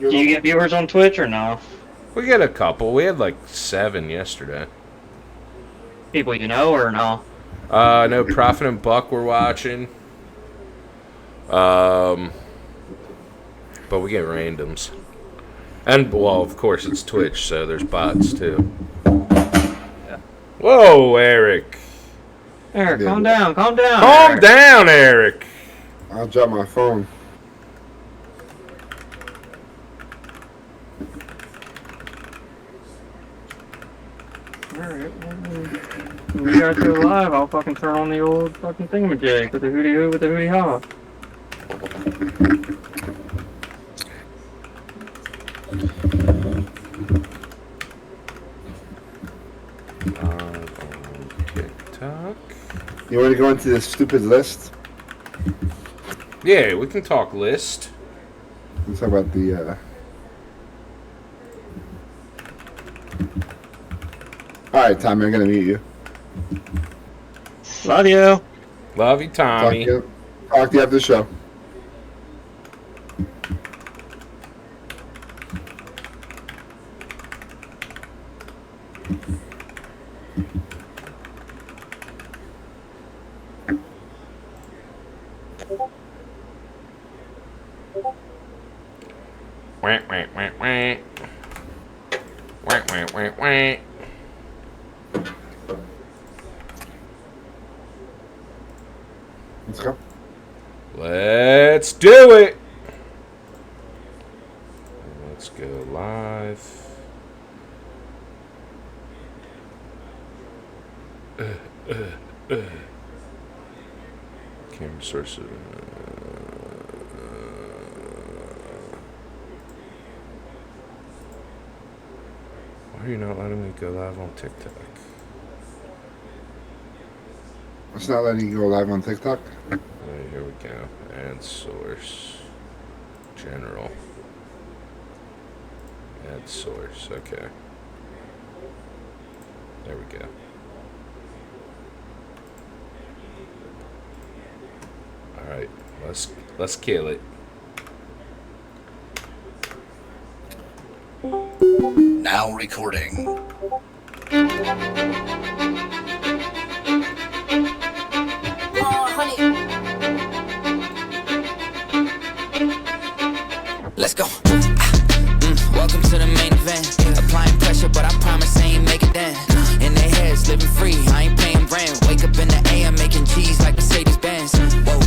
Do you get viewers on Twitch or no? We get a couple. We had like 7 yesterday. People you know or no? No, Prophet and Buck were watching. But we get randoms. And, well, of course, it's Twitch, so there's bots, too. Yeah. Whoa, Eric. Eric, calm down, calm down. Calm Eric. down, Eric. I'll drop my phone. Alright, when we guys go live, I'll fucking turn on the old fucking thingamajig with the hootie hoo with the hootie ha. On TikTok. You want to go into this stupid list? Yeah, we can talk list. Let's talk about the. All right, Tommy, I'm gonna mute you. Love you. Love you, Tommy. Talk to you after the show. Wah, wah, wah, wah. Wah, wah, wah, wah. Let's go. Let's do it. Let's go live. Camera sources. Why are you not letting me go live on TikTok? It's not letting you go live on TikTok. Right, here we go. Add source. General. Add source. Okay. There we go. All right. Let's kill it. Now recording. Let's go. Welcome to the main event. Applying pressure, but I promise I ain't make it then. In their heads, living free, I ain't paying rent. Wake up in the AM, making cheese like Mercedes Benz. Whoa,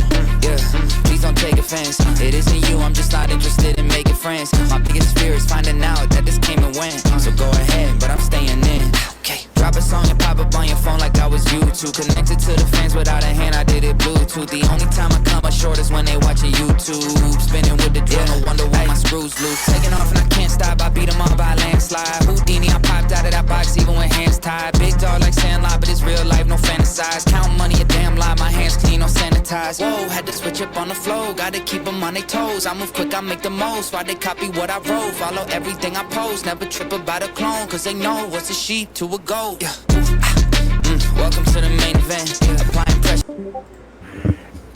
yeah, please don't take offense. It isn't you, I'm just not interested in making friends. My biggest fear is finding out that this came and went. So go ahead, but I'm staying in. Okay, drop a song and pop up on your phone like I was YouTube. Connected to the fans without a hand, I did it Bluetooth. The only time I come up short is when they watching YouTube. Spinning with the drill, no wonder why my screws loose. Taking off and I can't stop, I beat them all by landslide. Houdini, I popped out of that box even with hands tied. Big dog like Sandlot, but it's real life, no fantasize. Count money, a damn lie, my hands clean, no sanitize. Whoa, had to switch up on the flow, gotta keep them on their toes. I move quick, I make the most, why they copy what I wrote. Follow everything I post, never trip about a clone. Cause they know what's a sheep to a goat. Yeah. Welcome to the main event. Applying pressure.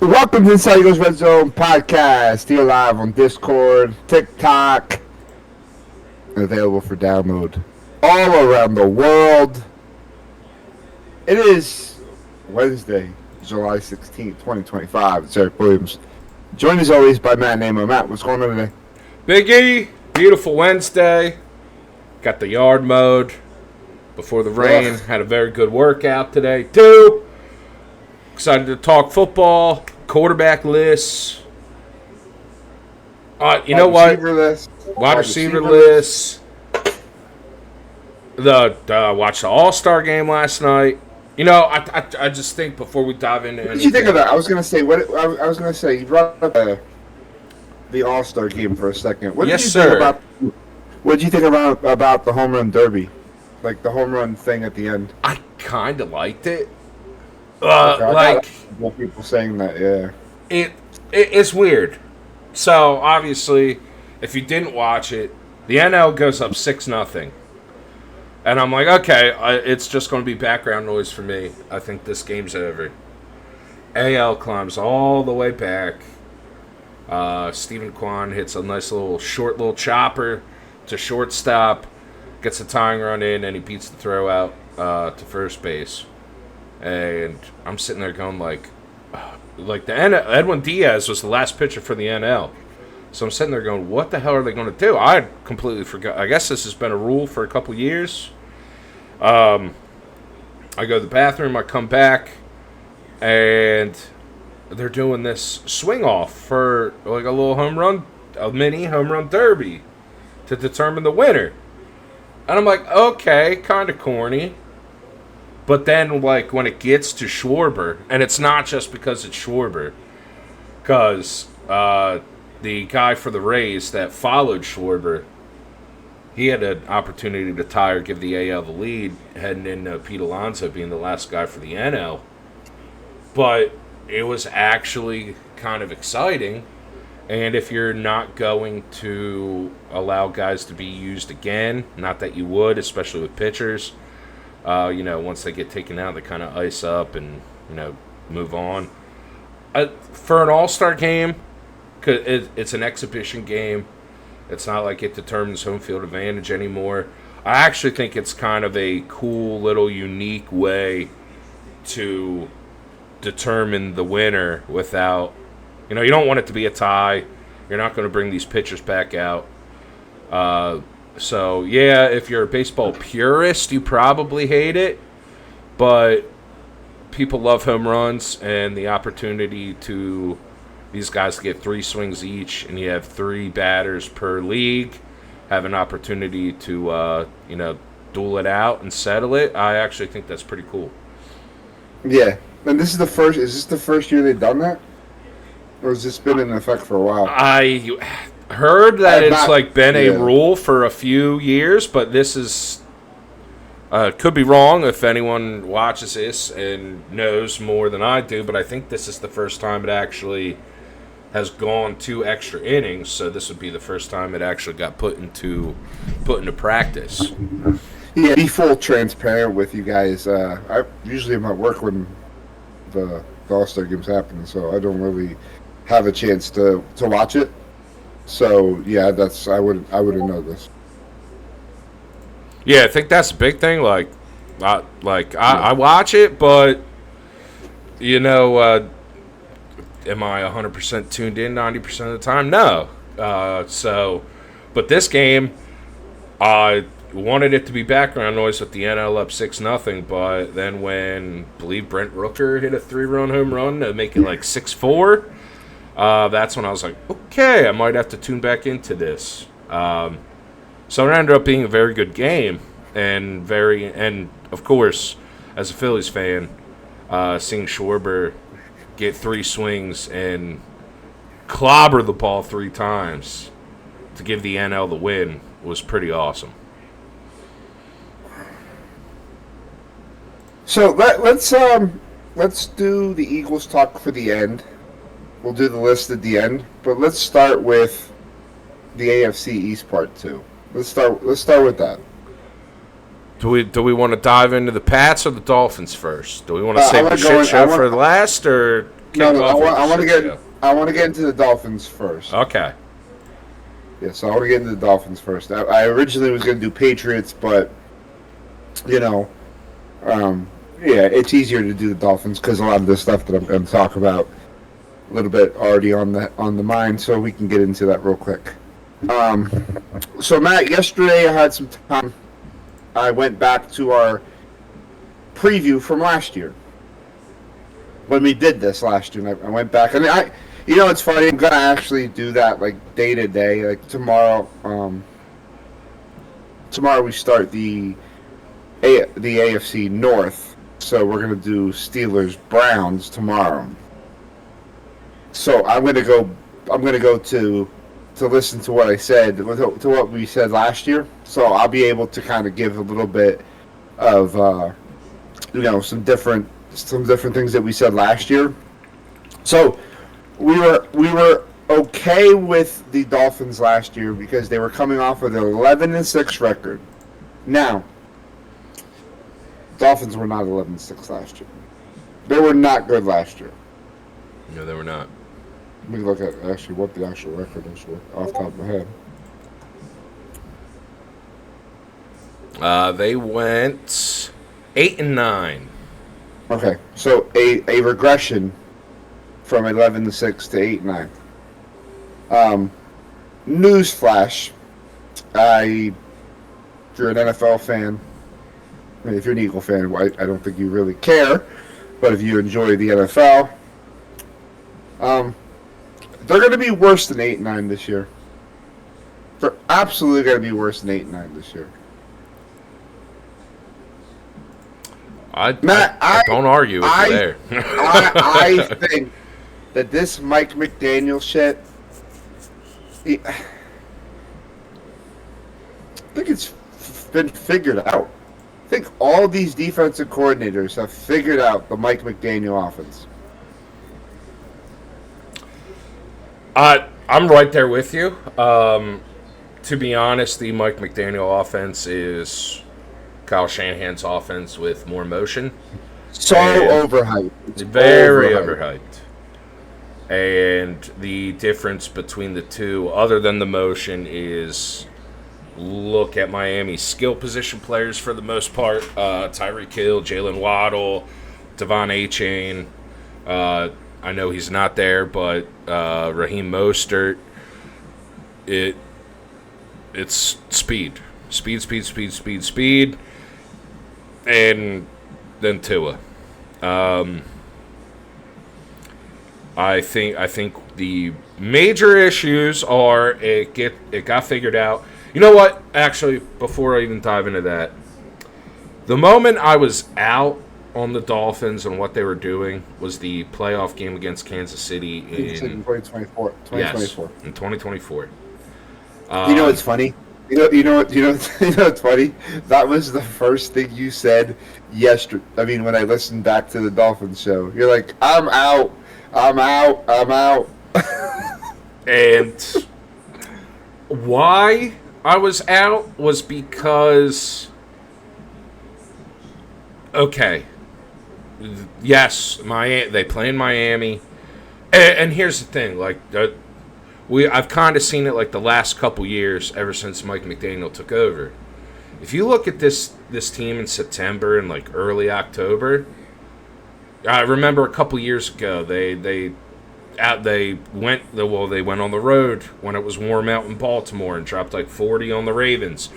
Welcome to Inside Eagles Redzone podcast. Here live on Discord, TikTok, and available for download all around the world. It is Wednesday, July 16th, 2025. It's Eric Williams. Joined as always by Matt Namo. Matt, what's going on today? Biggie, beautiful Wednesday. Got the yard mowed before the rain. Ugh. Had a very good workout today, too. Excited to talk football, quarterback lists. You know what? Wide receiver lists. Watched the All-Star game last night. You know, I just think before we dive into What did you think of that? I was gonna say you brought up the All-Star game for a second. What did you think about? What did you think about the home run derby, like the home run thing at the end? I kind of liked it. More people saying that, yeah. It's weird. So obviously, if you didn't watch it, the NL goes up 6-0. And I'm like, okay, it's just going to be background noise for me. I think this game's over. AL climbs all the way back. Stephen Kwan hits a nice little chopper to shortstop, gets a tying run in, and he beats the throw out to first base. And I'm sitting there going like Edwin Diaz was the last pitcher for the NL. So I'm sitting there going, what the hell are they going to do? I completely forgot. I guess this has been a rule for a couple years. I go to the bathroom, I come back, and they're doing this swing off for like a little a mini home run derby to determine the winner. And I'm like, okay, kind of corny. But then, like, when it gets to Schwarber, and it's not just because it's Schwarber, because the guy for the Rays that followed Schwarber, he had an opportunity to tie or give the AL the lead, heading into Pete Alonso being the last guy for the NL. But it was actually kind of exciting. And if you're not going to allow guys to be used again, not that you would, especially with pitchers, once they get taken out, they kind of ice up and, move on. For an all-star game, cause it's an exhibition game. It's not like it determines home field advantage anymore. I actually think it's kind of a cool little unique way to determine the winner without, you don't want it to be a tie. You're not going to bring these pitchers back out. So, yeah, if you're a baseball purist, you probably hate it. But people love home runs and the opportunity to these guys get 3 swings each, and you have 3 batters per league, have an opportunity to, duel it out and settle it. I actually think that's pretty cool. Yeah. And is this the first year they've done that? Or has this been in effect for a while? I heard that it's been a rule for a few years, but this is could be wrong if anyone watches this and knows more than I do, but I think this is the first time it actually has gone 2 extra innings, so this would be the first time it actually got put into practice. Yeah, be full transparent with you guys. I usually am at work when the All-Star games happen, so I don't really have a chance to watch it. So yeah, I wouldn't know this. Yeah, I think that's a big thing. I watch it, but am I 100% tuned in 90% of the time? No. But this game, I wanted it to be background noise with the NL up 6-0, but then when I believe Brent Rooker hit a 3-run home run to make it like 6-4, that's when I was like, okay, I might have to tune back into this. So it ended up being a very good game, and of course, as a Phillies fan, seeing Schwarber get 3 swings and clobber the ball 3 times to give the NL the win was pretty awesome. So let's do the Eagles talk for the end. We'll do the list at the end, but let's start with the AFC East part 2. Let's start with that. Do we want to dive into the Pats or the Dolphins first? Do we want to save the shit show for last, or I want to get into the Dolphins first. Okay. Yeah, so I want to get into the Dolphins first. I originally was going to do Patriots, but it's easier to do the Dolphins because a lot of the stuff that I'm going to talk about a little bit already on the mind, so we can get into that real quick. So Matt, yesterday I had some time. I went back to our preview from last year when we did this last year. And I went back, and it's funny. I'm gonna actually do that like day to day. Like tomorrow, we start the AFC North, so we're gonna do Steelers Browns tomorrow. So I'm gonna go to listen to what I said, to what we said last year. So I'll be able to kind of give a little bit of some different things that we said last year. So we were okay with the Dolphins last year because they were coming off of an 11-6 record. Now, Dolphins were not 11-6 last year. They were not good last year. No, they were not. Let me look at actually what the actual record is off the top of my head. They went 8-9. Okay, so a regression from 11-6 to 8-9. Newsflash: if you're an NFL fan, I mean, if you're an Eagle fan, I don't think you really care. But if you enjoy the NFL, they're going to be worse than 8-9 this year. They're absolutely going to be worse than 8-9 this year. I Matt, don't argue with you there. I think that this Mike McDaniel shit, I think it's been figured out. I think all these defensive coordinators have figured out the Mike McDaniel offense. I'm right there with you. To be honest, the Mike McDaniel offense is Kyle Shanahan's offense with more motion. So overhyped. It's very overhyped. And the difference between the two, other than the motion, is look at Miami's skill position players for the most part. Tyreek Hill, Jalen Waddle, Devon Achane. I know he's not there, but Raheem Mostert. It's speed. Speed. And then Tua. I think the major issues are it got figured out. You know what? Actually, before I even dive into that, the moment I was out on the Dolphins and what they were doing was the playoff game against Kansas City in 2024. Yes, in 2024. You know what's funny? You know what's funny? That was the first thing you said yesterday. I mean, when I listened back to the Dolphins show, you're like, "I'm out. And why I was out was because, okay, yes, they play in Miami, and here's the thing, like I've kind of seen it like the last couple years ever since Mike McDaniel took over. If you look at this team in September and like early October, I remember a couple years ago they went on the road when it was warm out in Baltimore and dropped like 40 on the Ravens.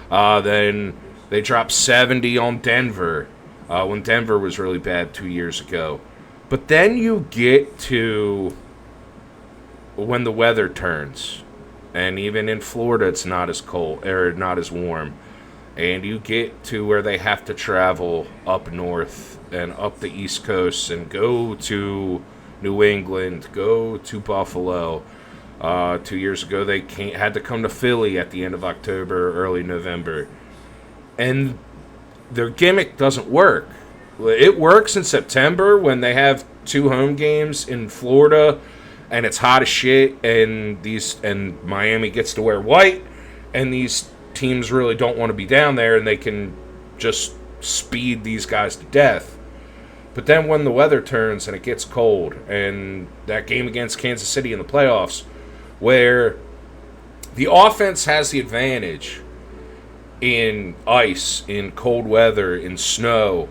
Then they dropped 70 on Denver when Denver was really bad 2 years ago. But then you get to when the weather turns, and even in Florida it's not as cold or not as warm, and you get to where they have to travel up north and up the East Coast and go to New England, go to Buffalo. 2 years ago they had to come to Philly at the end of October, early November, and their gimmick doesn't work. It works in September when they have 2 home games in Florida and it's hot as shit, and Miami gets to wear white, and these teams really don't want to be down there, and they can just speed these guys to death. But then when the weather turns and it gets cold, and that game against Kansas City in the playoffs, where the offense has the advantage in ice, in cold weather, in snow,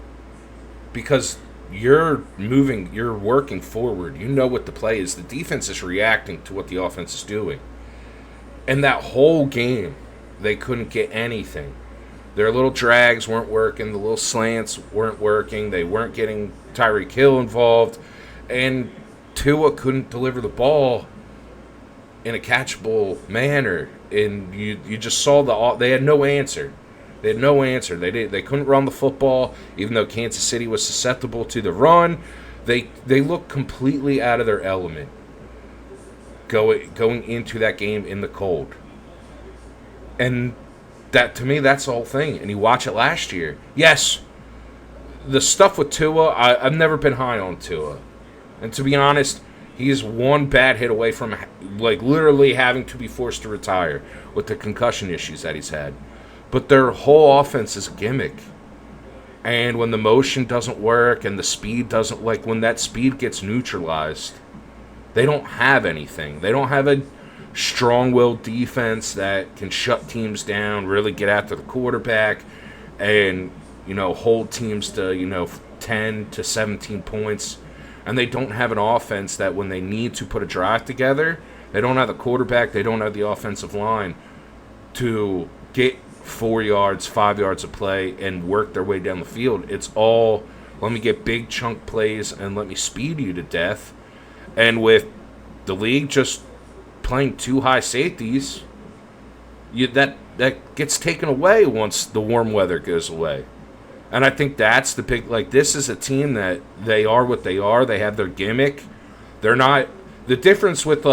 because you're working forward. You know what the play is. The defense is reacting to what the offense is doing. And that whole game, they couldn't get anything. Their little drags weren't working. The little slants weren't working. They weren't getting Tyreek Hill involved. And Tua couldn't deliver the ball in a catchable manner. And you just saw they had no answer. They had no answer. They couldn't run the football, even though Kansas City was susceptible to the run. They looked completely out of their element going into that game in the cold. And that, to me, that's the whole thing. And you watch it last year. Yes, the stuff with Tua, I've never been high on Tua. And to be honest, he is one bad hit away from like literally having to be forced to retire with the concussion issues that he's had. But their whole offense is a gimmick. And when the motion doesn't work and the speed doesn't, like when that speed gets neutralized, They don't have anything. They don't have a strong-willed defense that can shut teams down, really get after the quarterback, and, hold teams to, 10 to 17 points. And they don't have an offense that when they need to put a drive together, they don't have the quarterback, they don't have the offensive line to get 4 yards, 5 yards of play and work their way down the field. It's all, let me get big chunk plays and let me speed you to death. And with the league just playing too high safeties, that gets taken away once the warm weather goes away. And I think that's the big, this is a team that they are what they are. They have their gimmick. They're not, the difference with,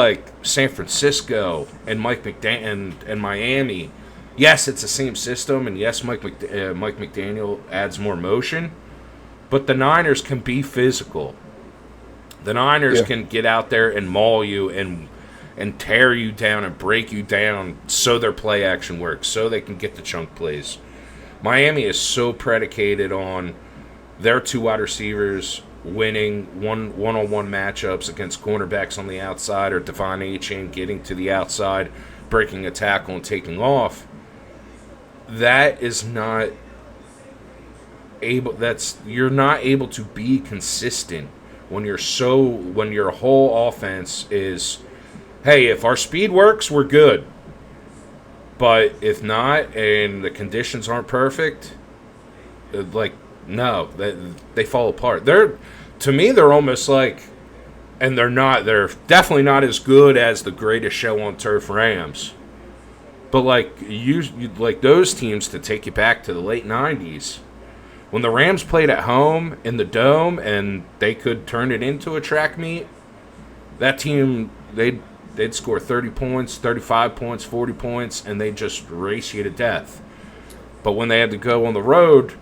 San Francisco and Mike McDaniel and Miami, yes, it's the same system, and yes, Mike McDaniel adds more motion, but the Niners can be physical. The Niners can get out there and maul you and tear you down and break you down so their play action works, so they can get the chunk plays. Miami is so predicated on their 2 wide receivers winning one-on-one matchups against cornerbacks on the outside, or Devon Achane getting to the outside, breaking a tackle and taking off. That is not able. You're not able to be consistent when your whole offense is, hey, if our speed works, we're good. But if not, and the conditions aren't perfect, no, they fall apart. To me, they're almost and they're definitely not as good as the greatest show on turf Rams. But you those teams to take you back to the late 90s, when the Rams played at home in the Dome and they could turn it into a track meet, that team, they'd score 30 points, 35 points, 40 points, and they'd just race you to death. But when they had to go on the road,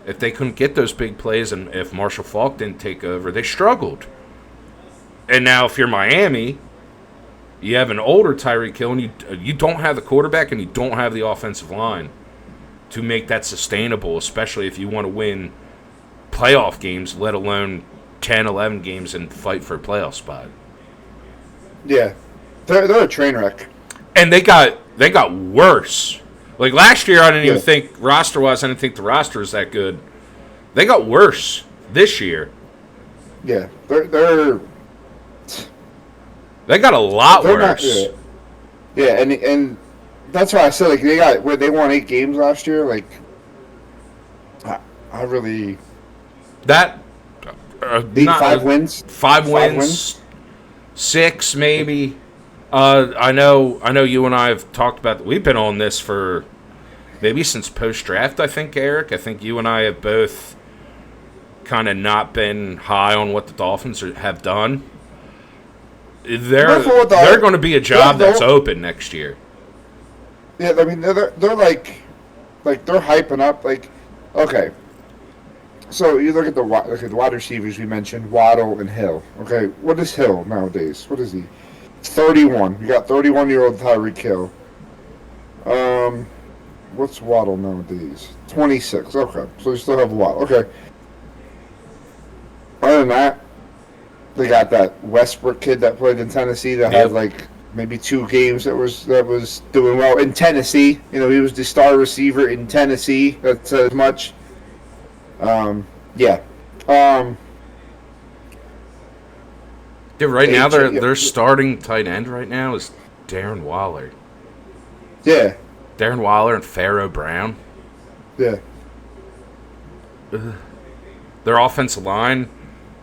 if they couldn't get those big plays and if Marshall Faulk didn't take over, they struggled. And now if you're Miami, you have an older Tyreek Hill, and you don't have the quarterback and you don't have the offensive line to make that sustainable, especially if you want to win playoff games, let alone 10, 11 games and fight for a playoff spot. Yeah. They're a train wreck. And they got worse. Last year, I didn't even think roster-wise, I didn't think the roster was that good. They got worse this year. Yeah. They got a lot worse. Yeah, and that's why I said they won 8 games last year. I really that not 5 wins. 5 wins, 6 maybe. I know you and I have talked about. We've been on this for maybe since post-draft. I think, Eric. I think you and I have both kind of not been high on what the Dolphins have done. They're going to be a job that's open next year. Yeah, I mean they're they're hyping up okay. So you look at the wide receivers we mentioned, Waddle and Hill. Okay, what is Hill nowadays? What is he? 31. You got 31-year-old Tyreek Hill. What's Waddle nowadays? 26. Okay, so you still have Waddle. Okay. Other than that, they got that Westbrook kid that played in Tennessee that had maybe 2 games that was doing well in Tennessee. He was the star receiver in Tennessee. That says much. Yeah. Dude, right now their starting tight end right now is Darren Waller. Yeah. Darren Waller and Pharaoh Brown. Yeah. Their offensive line,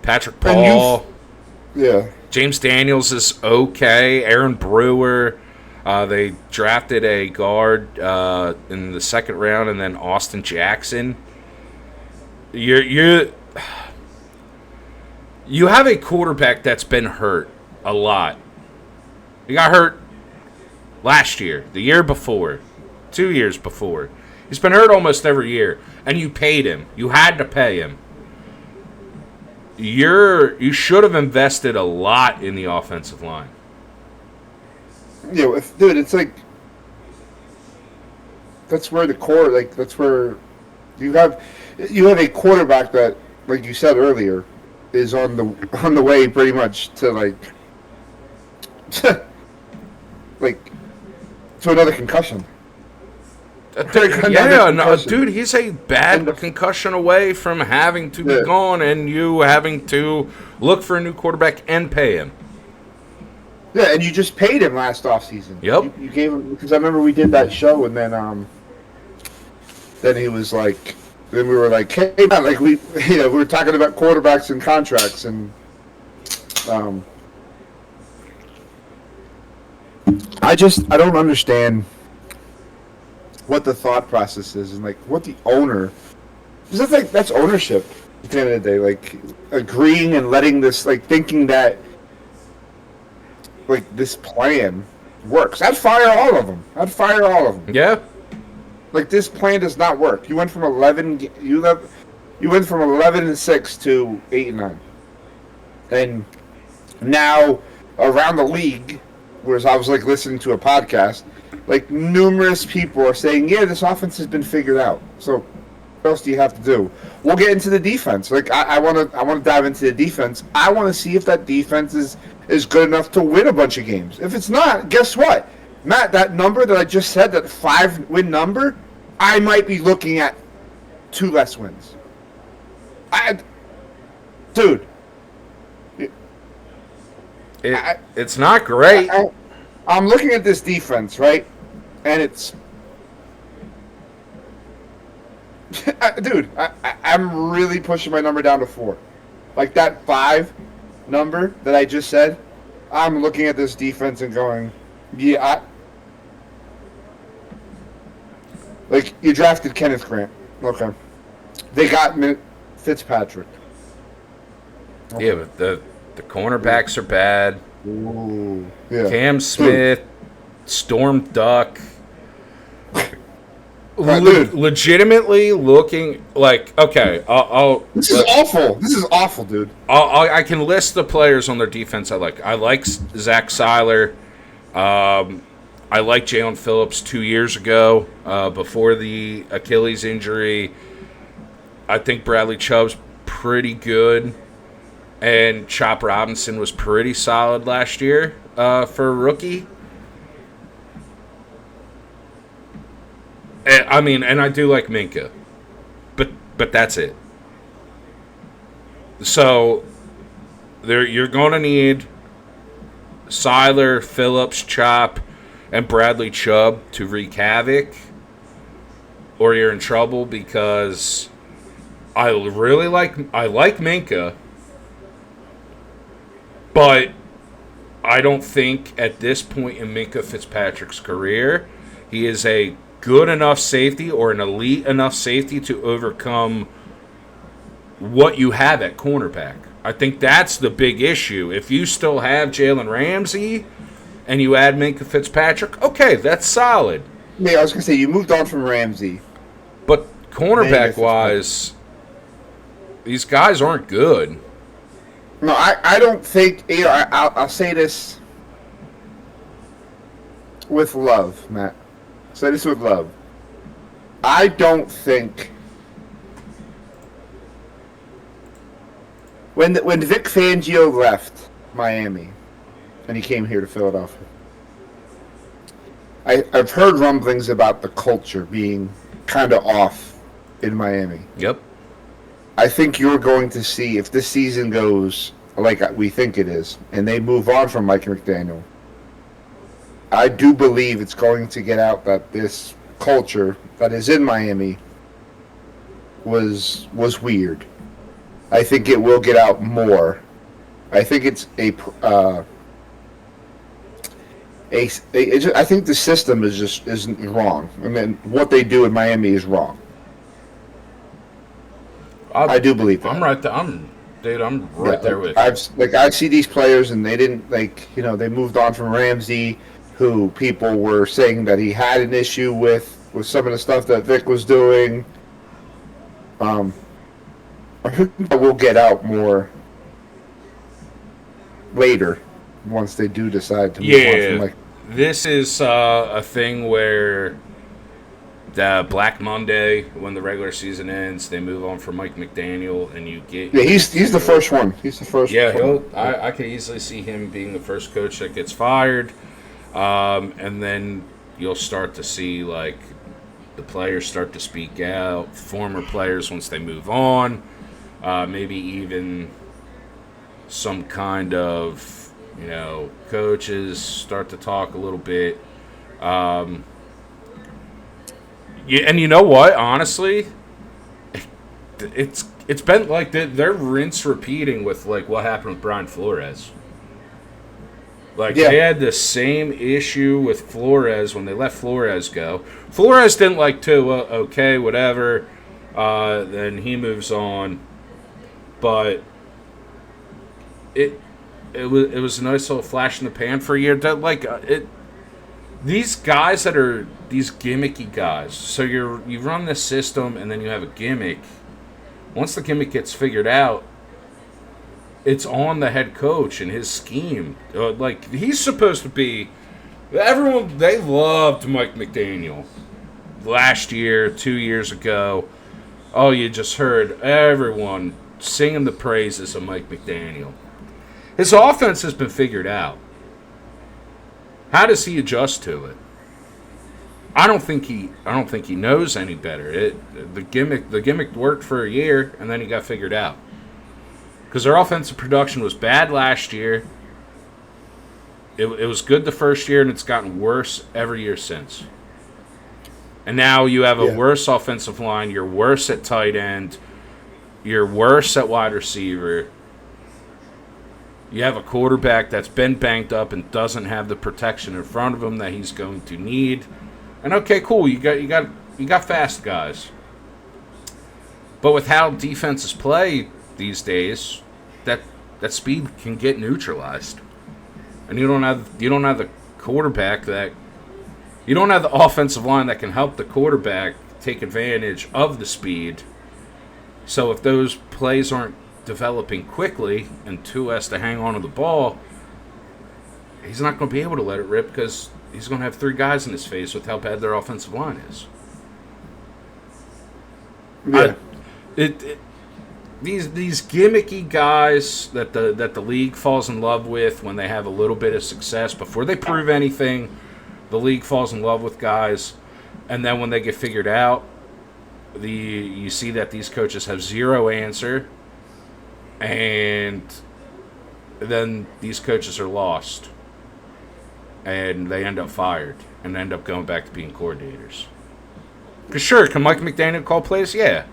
Patrick Paul. Yeah. James Daniels is okay. Aaron Brewer. They drafted a guard in the 2nd round, and then Austin Jackson. You have a quarterback that's been hurt a lot. He got hurt last year, the year before, 2 years before. He's been hurt almost every year, and you paid him. You had to pay him. You should have invested a lot in the offensive line. Yeah, dude, it's that's where the core, that's where you have a quarterback that, like you said earlier, is on the way pretty much to like to another concussion. Yeah, no, dude, he's a And bad the- concussion away from having to be Yeah. gone and you having to look for a new quarterback and pay him. Yeah, and you just paid him last offseason. Yep. You gave him because I remember we did that show, and then he was like, then we were like, hey, man, like we were talking about quarterbacks and contracts, and I don't understand what the thought process is, and like what the owner, because that's ownership at the end of the day, like agreeing and letting this, like thinking that like this plan works. I'd fire all of them. Yeah. Like this plan does not work. You went from 11-6 to 8-9, and now around the league, whereas I was like listening to a podcast, like numerous people are saying, yeah, this offense has been figured out. So what else do you have to do? We'll get into the defense. Like I want to dive into the defense. I want to see if that defense is good enough to win a bunch of games. If it's not, guess what, Matt? That number that I just said, that 5-win number, I might be looking at 2 less wins. Dude, It's not great. I'm looking at this defense, right? And it's... Dude, I'm really pushing my number down to 4. Like that 5 number that I just said, I'm looking at this defense and going, yeah, like, you drafted Kenneth Grant. Okay. They got Fitzpatrick. Okay. Yeah, but the cornerbacks are bad. Ooh, yeah. Cam Smith, Storm Duck. Dude. Legitimately looking like, okay, This is awful. This is awful, dude. I can list the players on their defense I like. I like Zach Seiler. I like Jalen Phillips 2 years ago, before the Achilles injury. I think Bradley Chubb's pretty good. And Chop Robinson was pretty solid last year for a rookie. And I do like Minka. But that's it. So you're going to need Seiler, Phillips, Chop, and Bradley Chubb to wreak havoc, or you're in trouble, because I like Minka, but I don't think at this point in Minka Fitzpatrick's career he is a good enough safety or an elite enough safety to overcome what you have at cornerback. I think that's the big issue. If you still have Jalen Ramsey and you add Minka Fitzpatrick, okay, that's solid. Yeah, I was going to say, you moved on from Ramsey. But cornerback-wise, these guys aren't good. No, I don't think... I'll say this with love, Matt. Say this with love. I don't think... When Vic Fangio left Miami and he came here to Philadelphia, I've heard rumblings about the culture being kind of off in Miami. Yep. I think you're going to see, if this season goes like we think it is, and they move on from Mike McDaniel, I do believe it's going to get out that this culture that is in Miami was weird. I think it will get out more. I think it's I think the system isn't wrong. I mean, what they do in Miami is wrong. I do believe that. I'm right there. I'm right there with you. I see these players, and they didn't they moved on from Ramsey, who people were saying that he had an issue with some of the stuff that Vic was doing. I think that will get out more later once they do decide to move on from This is a thing where Black Monday, when the regular season ends, they move on for Mike McDaniel, and you get... Yeah, he's the first one. He's the first Yeah, one. I could easily see him being the first coach that gets fired. And then you'll start to see, like, the players start to speak out, former players once they move on, maybe even some kind of, coaches start to talk a little bit. Yeah, and you know what? Honestly, it's been like they're rinse repeating with like what happened with Brian Flores. Like they had the same issue with Flores when they let Flores go. Flores didn't like Tua. Okay, whatever. Then he moves on, but it was a nice little flash in the pan for a year. That like it. These guys that are these gimmicky guys. So you run this system and then you have a gimmick. Once the gimmick gets figured out, it's on the head coach and his scheme. Like he's supposed to be. Everyone they loved Mike McDaniel last year, 2 years ago. Oh, you just heard everyone singing the praises of Mike McDaniel. His offense has been figured out. How does he adjust to it? I don't think he knows any better. The gimmick worked for a year and then he got figured out. Because their offensive production was bad last year. It was good the first year and it's gotten worse every year since. And now you have a worse offensive line. You're worse at tight end. You're worse at wide receiver. You have a quarterback that's been banged up and doesn't have the protection in front of him that he's going to need. And okay, cool, you got fast guys. But with how defenses play these days, that speed can get neutralized. And you don't have the quarterback you don't have the offensive line that can help the quarterback take advantage of the speed. So if those plays aren't developing quickly and Tua has to hang on to the ball, he's not going to be able to let it rip because he's going to have three guys in his face with how bad their offensive line is. Yeah. These gimmicky guys that the league falls in love with when they have a little bit of success before they prove anything, the league falls in love with guys, and then when they get figured out, you see that these coaches have zero answer. And then these coaches are lost. And they end up fired. And end up going back to being coordinators. Because sure, can Mike McDaniel call plays? Yeah.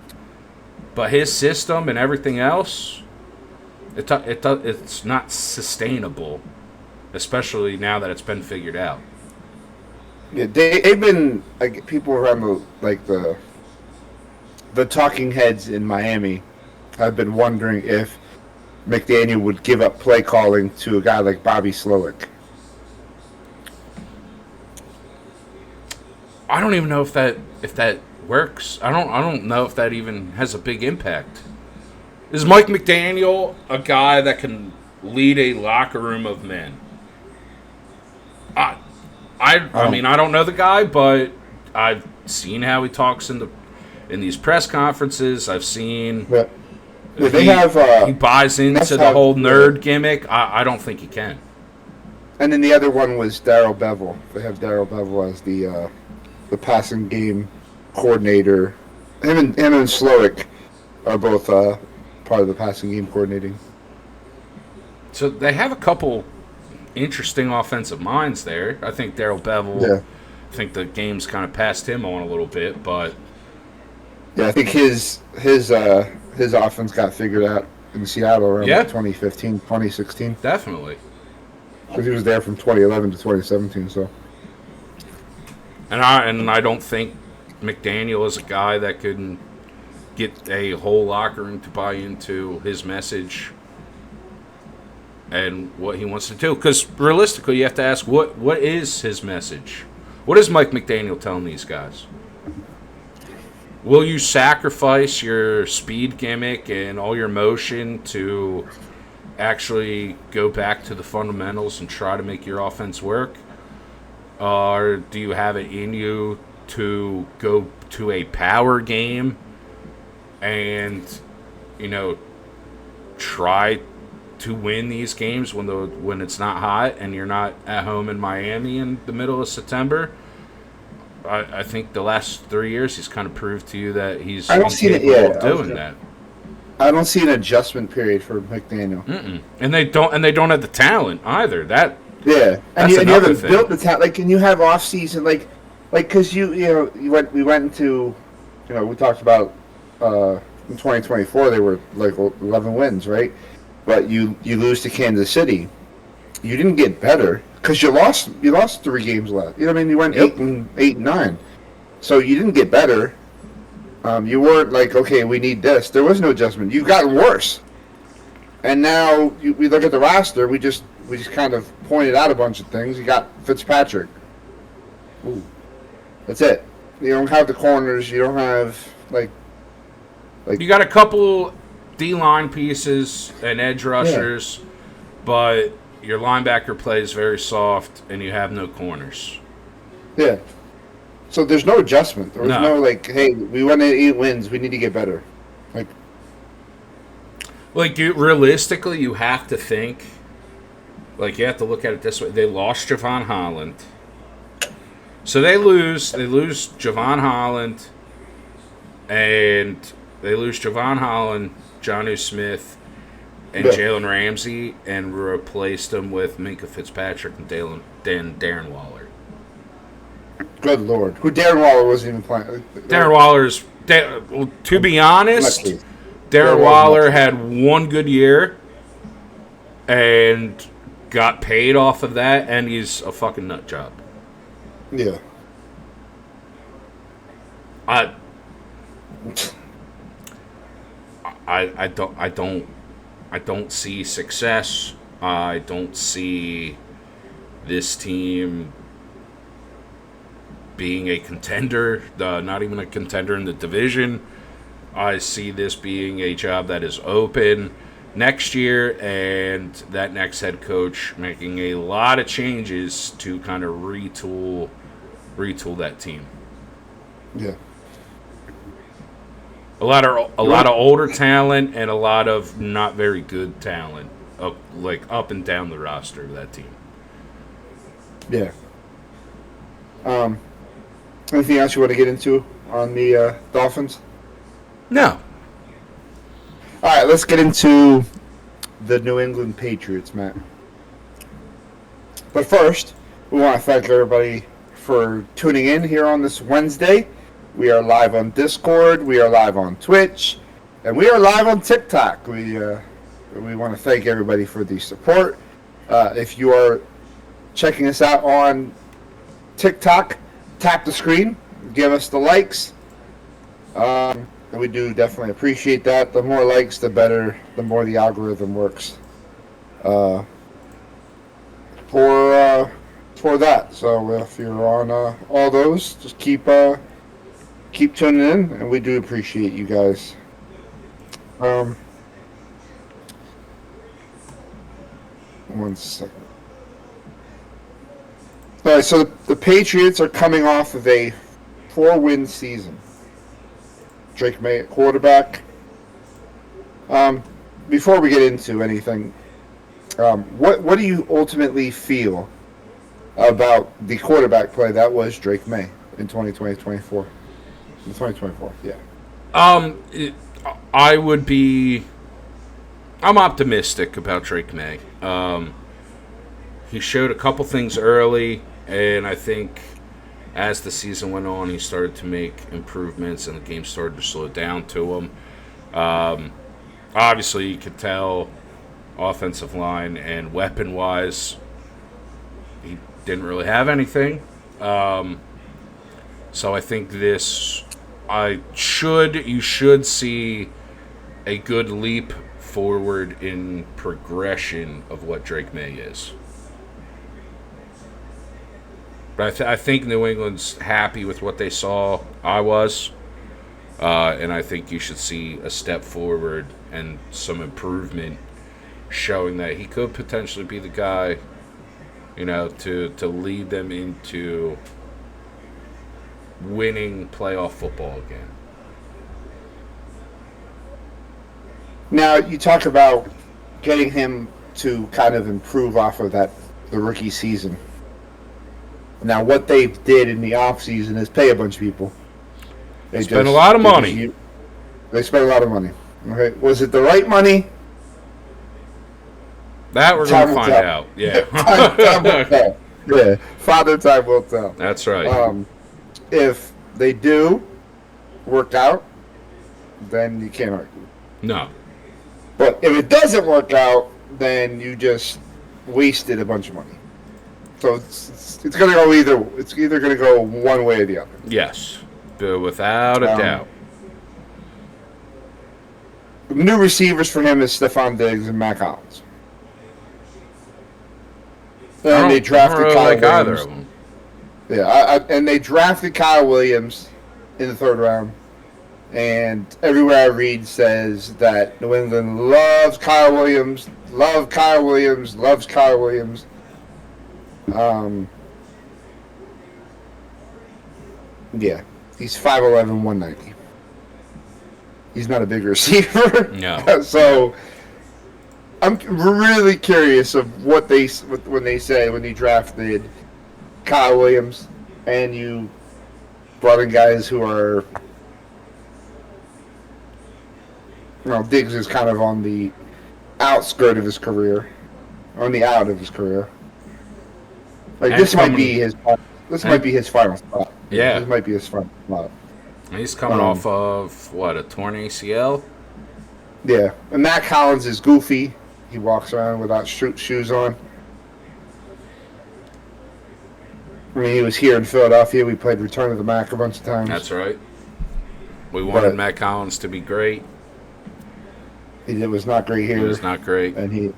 But his system and everything else, it's not sustainable. Especially now that it's been figured out. Yeah, they've been, like, people around the talking heads in Miami have been wondering if McDaniel would give up play calling to a guy like Bobby Slowick. I don't even know if that works. I don't know if that even has a big impact. Is Mike McDaniel a guy that can lead a locker room of men? I mean, I don't know the guy, but I've seen how he talks in these press conferences. I've seen. Yeah. He buys into the whole nerd gimmick. I don't think he can. And then the other one was Darrell Bevel. They have Darrell Bevel as the passing game coordinator. Him and Slowick are both part of the passing game coordinating. So they have a couple interesting offensive minds there. I think Darrell Bevel. Yeah. I think the game's kind of passed him on a little bit, but yeah, I think his offense got figured out in Seattle around 2015, 2016. Definitely. Because he was there from 2011 to 2017, so. And I don't think McDaniel is a guy that can get a whole locker room to buy into his message and what he wants to do. Because realistically, you have to ask, what is his message? What is Mike McDaniel telling these guys? Will you sacrifice your speed gimmick and all your motion to actually go back to the fundamentals and try to make your offense work? Or do you have it in you to go to a power game and, try to win these games when it's not hot and you're not at home in Miami in the middle of September. I think the last 3 years he's kind of proved to you that he's capable of doing that. I don't see an adjustment period for McDaniel. And they don't have the talent either. And that's you haven't thing. built the talent. And you have off season, because we went into, we talked about in 2024 they were like 11 wins, right? But you lose to Kansas City. You didn't get better because you lost 3 games left. You know what I mean? You went 8 and 9, so you didn't get better. You weren't like, okay, we need this. There was no adjustment. You've gotten worse. And now we look at the roster. We just kind of pointed out a bunch of things. You got Fitzpatrick. Ooh. That's it. You don't have the corners. You don't have like. You got a couple D-line pieces and edge rushers, but your linebacker plays very soft, and you have no corners. Yeah. So there's no adjustment. There's no hey, we went at 8 wins. We need to get better. Realistically, you have to think. You have to look at it this way. They lost Javon Holland. So they lose Javon Holland, and they lose Javon Holland, Jonnu Smith, and Jalen Ramsey, and replaced them with Minkah Fitzpatrick and Darren Waller. Good Lord. Who Darren Waller wasn't even playing. Darren Waller's... to be honest, Darren Waller had one good year and got paid off of that, and he's a fucking nut job. Yeah. I don't see success. I don't see this team being a contender, not even a contender in the division. I see this being a job that is open next year, and that next head coach making a lot of changes to kind of retool that team. Yeah. A lot of older talent and a lot of not very good talent, up and down the roster of that team. Yeah. Anything else you want to get into on the Dolphins? No. All right, let's get into the New England Patriots, Matt. But first, we want to thank everybody for tuning in here on this Wednesday. We are live on Discord, we are live on Twitch, and we are live on TikTok. We want to thank everybody for the support. If you are checking us out on TikTok, tap the screen, give us the likes. And we do definitely appreciate that. The more likes, the better, the more the algorithm works for that. So if you're on all those, just keep tuning in, and we do appreciate you guys. One second. All right, so the Patriots are coming off of a 4-win season. Drake May at quarterback. Before we get into anything, what do you ultimately feel about the quarterback play that was Drake May in 2024? In 2024, yeah. I'm optimistic about Drake May. He showed a couple things early, and I think as the season went on, he started to make improvements, and the game started to slow down to him. Obviously, you could tell offensive line and weapon-wise, he didn't really have anything. So I think you should see a good leap forward in progression of what Drake May is. But I think New England's happy with what they saw. I was. And I think you should see a step forward and some improvement showing that he could potentially be the guy, to lead them into winning playoff football again. Now, you talk about getting him to kind of improve off of the rookie season. Now, what they did in the offseason is pay a bunch of people. They spent a lot of money. They spent a lot of money. Okay, was it the right money? That we're going to find out. Yeah. time will tell. Yeah, Father Time will tell. That's right. If they do work out, then you can't argue. No. But if it doesn't work out, then you just wasted a bunch of money. So it's going to go it's either going to go one way or the other. Yes, without a doubt. New receivers for him is Stephon Diggs and Mac Hollins. And they drafted Kyle Williams. Either of them. Yeah, and they drafted Kyle Williams in the 3rd round. And everywhere I read says that New England loves Kyle Williams, loves Kyle Williams. Yeah, he's 5'11", 190. He's not a big receiver. No. So I'm really curious of what when they say when you drafted Kyle Williams and you brought in guys who are, Diggs is kind of on the outskirt of his career, on the out of his career. Like this might be his final spot. Yeah, this might be his final spot. He's coming off of a torn ACL. Yeah, and Mac Hollins is goofy. He walks around without shoes on. I mean, he was here in Philadelphia. We played Return of the Mac a bunch of times. That's right. We wanted Mac Hollins to be great. It was not great here. It was not great. And he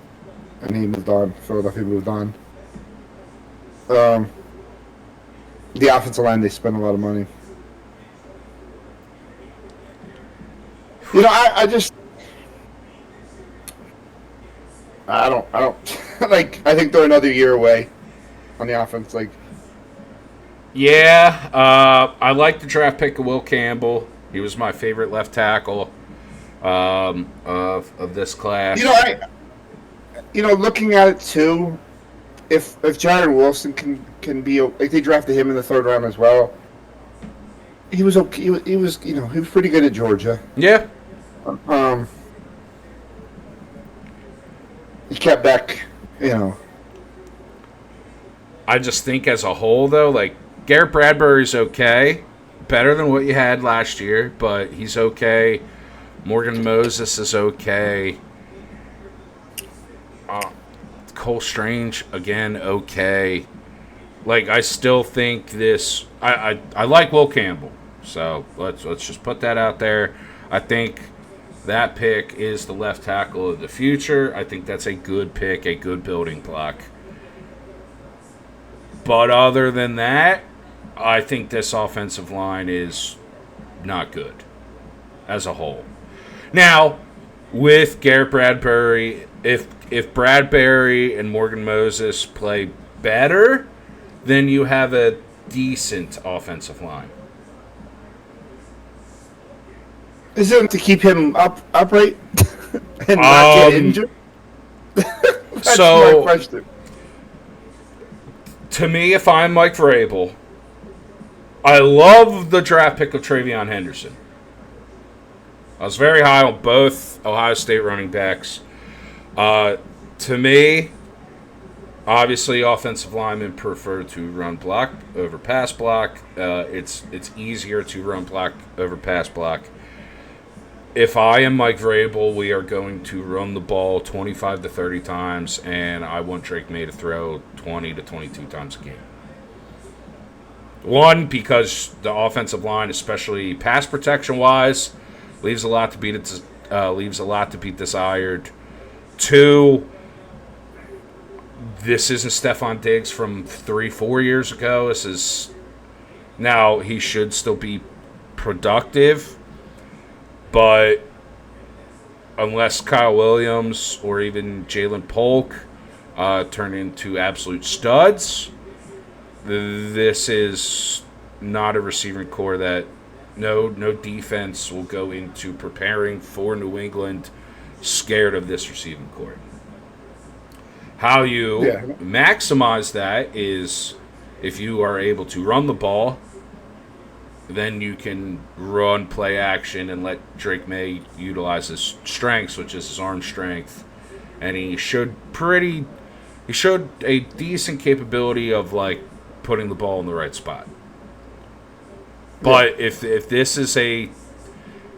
moved on. Philadelphia moved on. The offensive line, they spent a lot of money. I don't like. I think they're another year away on the offense. I like the draft pick of Will Campbell. He was my favorite left tackle of this class. Looking at it too, if Jared Wilson can be like, they drafted him in the 3rd round as well. He was okay. He was pretty good at Georgia. Yeah. He kept back, I just think as a whole, though, like, Garrett Bradbury's okay. Better than what you had last year, but he's okay. Morgan Moses is okay. Cole Strange, again, okay. Like, I still think this... I like Will Campbell, so let's just put that out there. I think that pick is the left tackle of the future. I think that's a good pick, a good building block. But other than that, I think this offensive line is not good as a whole. Now, with Garrett Bradbury, if Bradbury and Morgan Moses play better, then you have a decent offensive line. Is it to keep him upright and not get injured? That's my question. To me, if I'm Mike Vrabel, I love the draft pick of Travion Henderson. I was very high on both Ohio State running backs. To me, obviously, offensive linemen prefer to run block over pass block. It's easier to run block over pass block. If I am Mike Vrabel, we are going to run the ball 25 to 30 times, and I want Drake May to throw 20 to 22 times a game. One, because the offensive line, especially pass protection-wise, leaves a lot to be desired. Two, this isn't Stephon Diggs from 3-4 years ago. This is now he should still be productive. But unless Kyle Williams or even Jalen Polk turn into absolute studs, this is not a receiving core that no defense will go into preparing for New England scared of this receiving core. How you maximize that is if you are able to run the ball, then you can run play action and let Drake May utilize his strengths, which is his arm strength. And he showed a decent capability of like putting the ball in the right spot. But if this is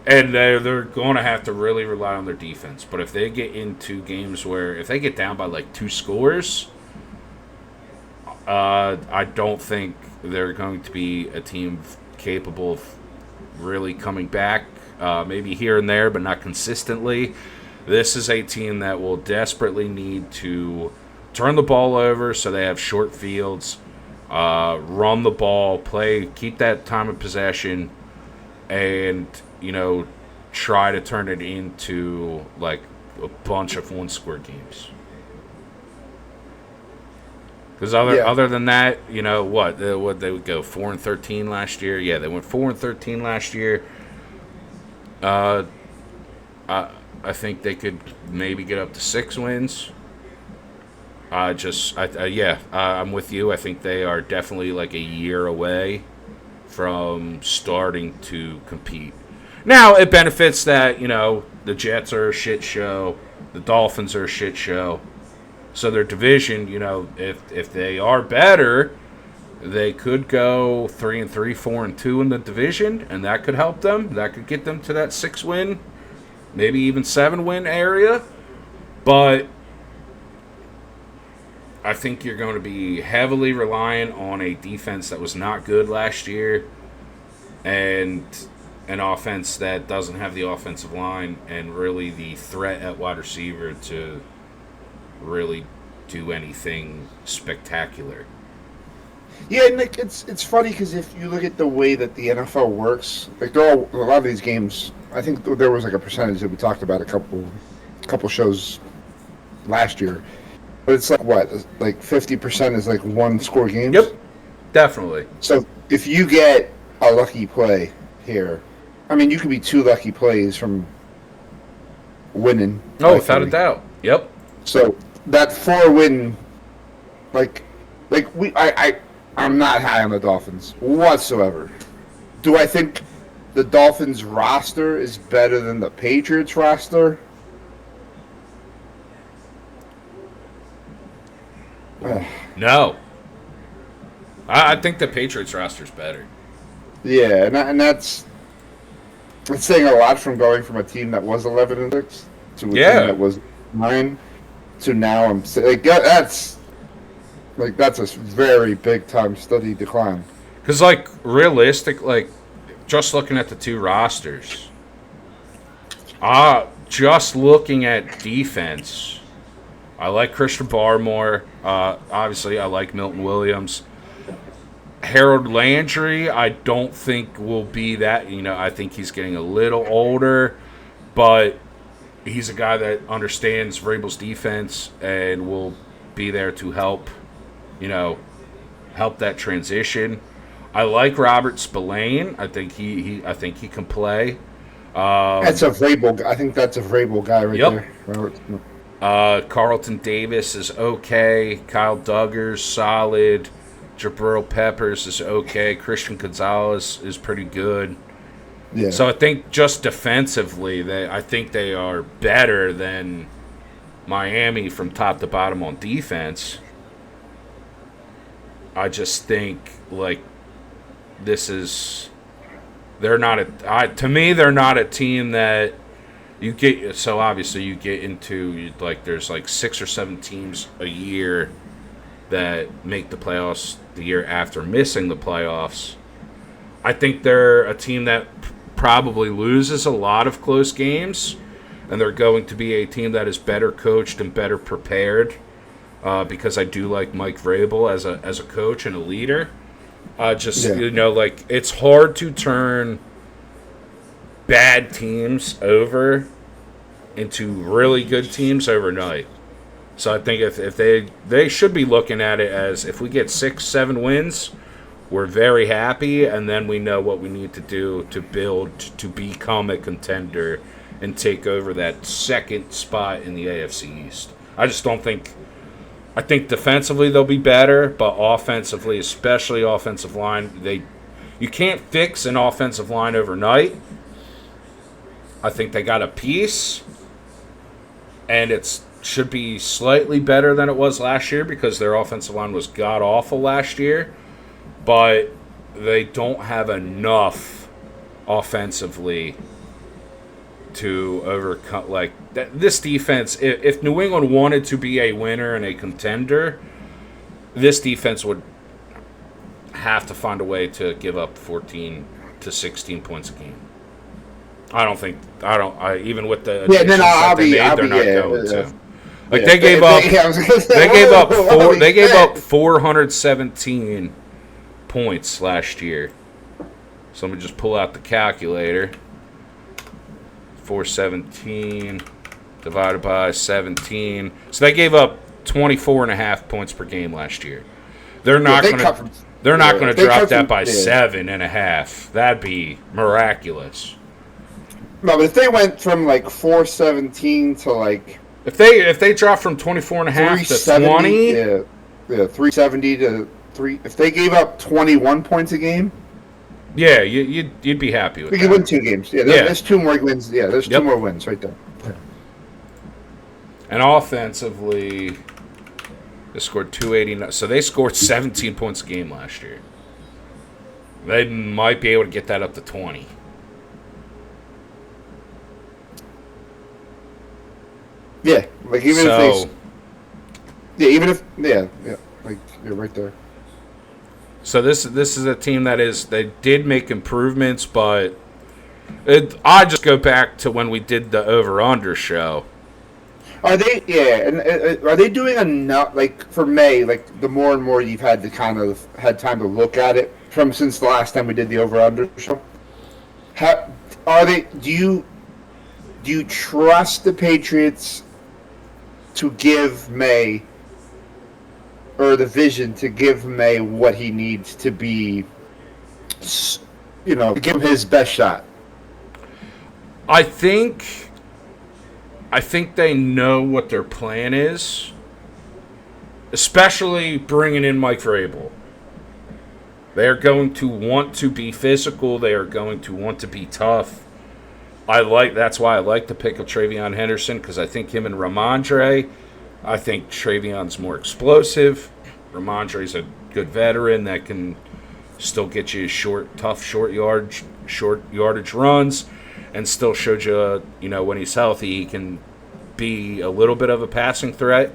and they're going to have to really rely on their defense. But if they get into games where if they get down by like 2 scores, I don't think they're going to be a team capable of really coming back. Maybe here and there, but not consistently. This is a team that will desperately need to turn the ball over so they have short fields, run the ball, keep that time of possession, and, try to turn it into, like, a bunch of one-score games. Because other than that, what they would go 4-13 last year. Yeah, they went 4-13 last year. I think they could maybe get up to 6 wins. I'm with you. I think they are definitely like a year away from starting to compete. Now, it benefits that, the Jets are a shit show. The Dolphins are a shit show. So their division, if they are better, they could go 3-3, 4-2 in the division, and that could help them. That could get them to that 6-win, maybe even 7-win area. But I think you're going to be heavily reliant on a defense that was not good last year and an offense that doesn't have the offensive line and really the threat at wide receiver to really do anything spectacular. Yeah, Nick, it's funny because if you look at the way that the NFL works, like a lot of these games, I think there was like a percentage that we talked about a couple shows last year, but it's like what, like 50% is like 1-score games. Yep, definitely. So if you get a lucky play here, I mean, you could be 2 lucky plays from winning. Oh, without a doubt. Yep. So that 4-win, I'm not high on the Dolphins whatsoever. Do I think the Dolphins roster is better than the Patriots roster? No. I think the Patriots roster is better. Yeah, and that's saying a lot from going from a team that was 11-6 to a team that was 9 to now I'm saying that's a very big time steady decline. Because realistic, just looking at the 2 rosters, just looking at defense, I like Christian Barmore. Obviously, I like Milton Williams. Harold Landry, I don't think will be that. I think he's getting a little older, but he's a guy that understands Vrabel's defense and will be there to help that transition. I like Robert Spillane. I think he can play. That's a Vrabel. I think that's a Vrabel guy right there. Robert. Carlton Davis is okay. Kyle Duggar's solid. Jabril Peppers is okay. Christian Gonzalez is pretty good. Yeah. So I think just defensively, I think they are better than Miami from top to bottom on defense. I just think they're not to me they're not a team that you get. So obviously you get into there's 6 or 7 teams a year that make the playoffs the year after missing the playoffs. I think they're a team that probably loses a lot of close games, and they're going to be a team that is better coached and better prepared because I do like Mike Vrabel as a coach and a leader. It's hard to turn bad teams over into really good teams overnight. So I think if they should be looking at it as if we get 6-7 wins, we're very happy, and then we know what we need to do to build to become a contender and take over that second spot in the AFC East. I just don't think. I think defensively they'll be better, but offensively, especially offensive line, you can't fix an offensive line overnight. I think they got a piece, and it should be slightly better than it was last year because their offensive line was god-awful last year, but they don't have enough offensively to overcome. Like, this defense, if New England wanted to be a winner and a contender, this defense would have to find a way to give up 14 to 16 points a game. Even with the additions that they made, they're not going to. Like, they gave up 417 points last year. So let me just pull out the calculator. 417 divided by 17. So they gave up 24.5 points per game last year. They're not going to drop that by 7.5. That'd be miraculous. No, but if they went from like 417 to like if they drop from 24.5 to 20, 370 to 3. If they gave up 21 points a game, yeah, you'd be happy with we that. could win 2 games. Yeah, there's 2 more wins. Yeah, there's 2 more wins right there. And offensively, they scored 289. So they scored 17 points a game last year. They might be able to get that up to 20. Yeah, like even if like you're right there. So this is a team they did make improvements, but I just go back to when we did the over-under show. Are they? Yeah, and are they doing enough? Like for May, like the more and more you've had to kind of had time to look at it since the last time we did the over-under show. How are they? Do you trust the Patriots to give May, or the vision to give May what he needs to be, give him his best shot? I think they know what their plan is, especially bringing in Mike Vrabel. They are going to want to be physical. They are going to want to be tough. That's why I like the pick of Travion Henderson, because I think him and Ramondre, I think Travion's more explosive. Ramondre's a good veteran that can still get you tough short yardage runs, and still showed you, when he's healthy, he can be a little bit of a passing threat.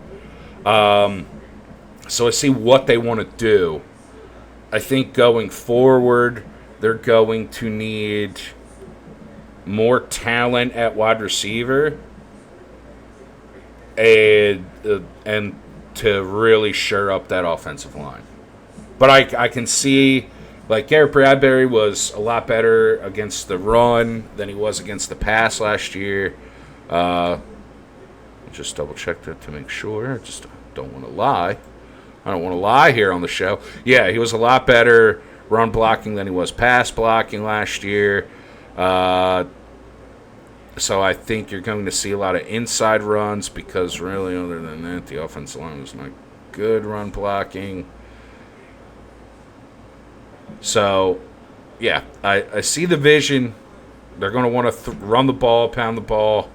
So I see what they want to do. I think going forward, they're going to need more talent at wide receiver and to really shore up that offensive line. But I can see, like, Garrett Bradbury was a lot better against the run than he was against the pass last year. Just double check that to make sure. I just don't want to lie. I don't want to lie here on the show. Yeah, he was a lot better run blocking than he was pass blocking last year. So I think you're going to see a lot of inside runs because really, other than that, the offensive line was not good run blocking. So, yeah, I see the vision. They're going to want to run the ball, pound the ball,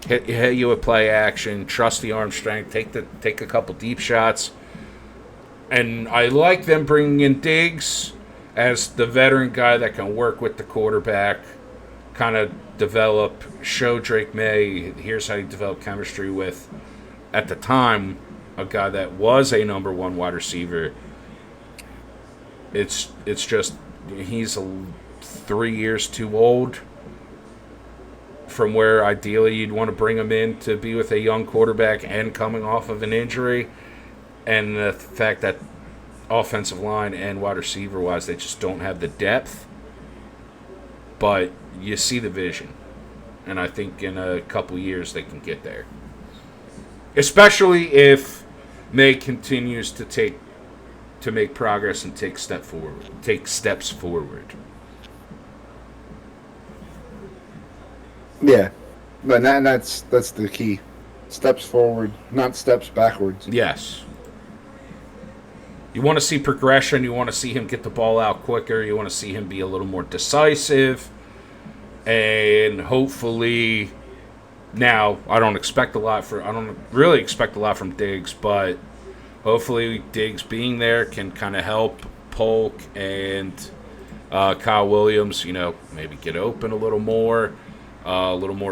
hit you with play action, trust the arm strength, take a couple deep shots. And I like them bringing in Diggs as the veteran guy that can work with the quarterback, kind of show Drake May, here's how you develop chemistry with, at the time, a guy that was a number 1 wide receiver. It's just he's 3 years too old from where ideally you'd want to bring him in to be with a young quarterback and coming off of an injury. And the fact that offensive line and wide receiver wise, they just don't have the depth. But you see the vision. And I think in a couple years they can get there. Especially if May continues to take to make progress and take steps forward. Yeah, but that's the key. Steps forward, not steps backwards. Yes. You want to see progression. You want to see him get the ball out quicker. You want to see him be a little more decisive. And hopefully, now I don't really expect a lot from Diggs, but hopefully Diggs being there can kind of help Polk and Kyle Williams, maybe get open a little more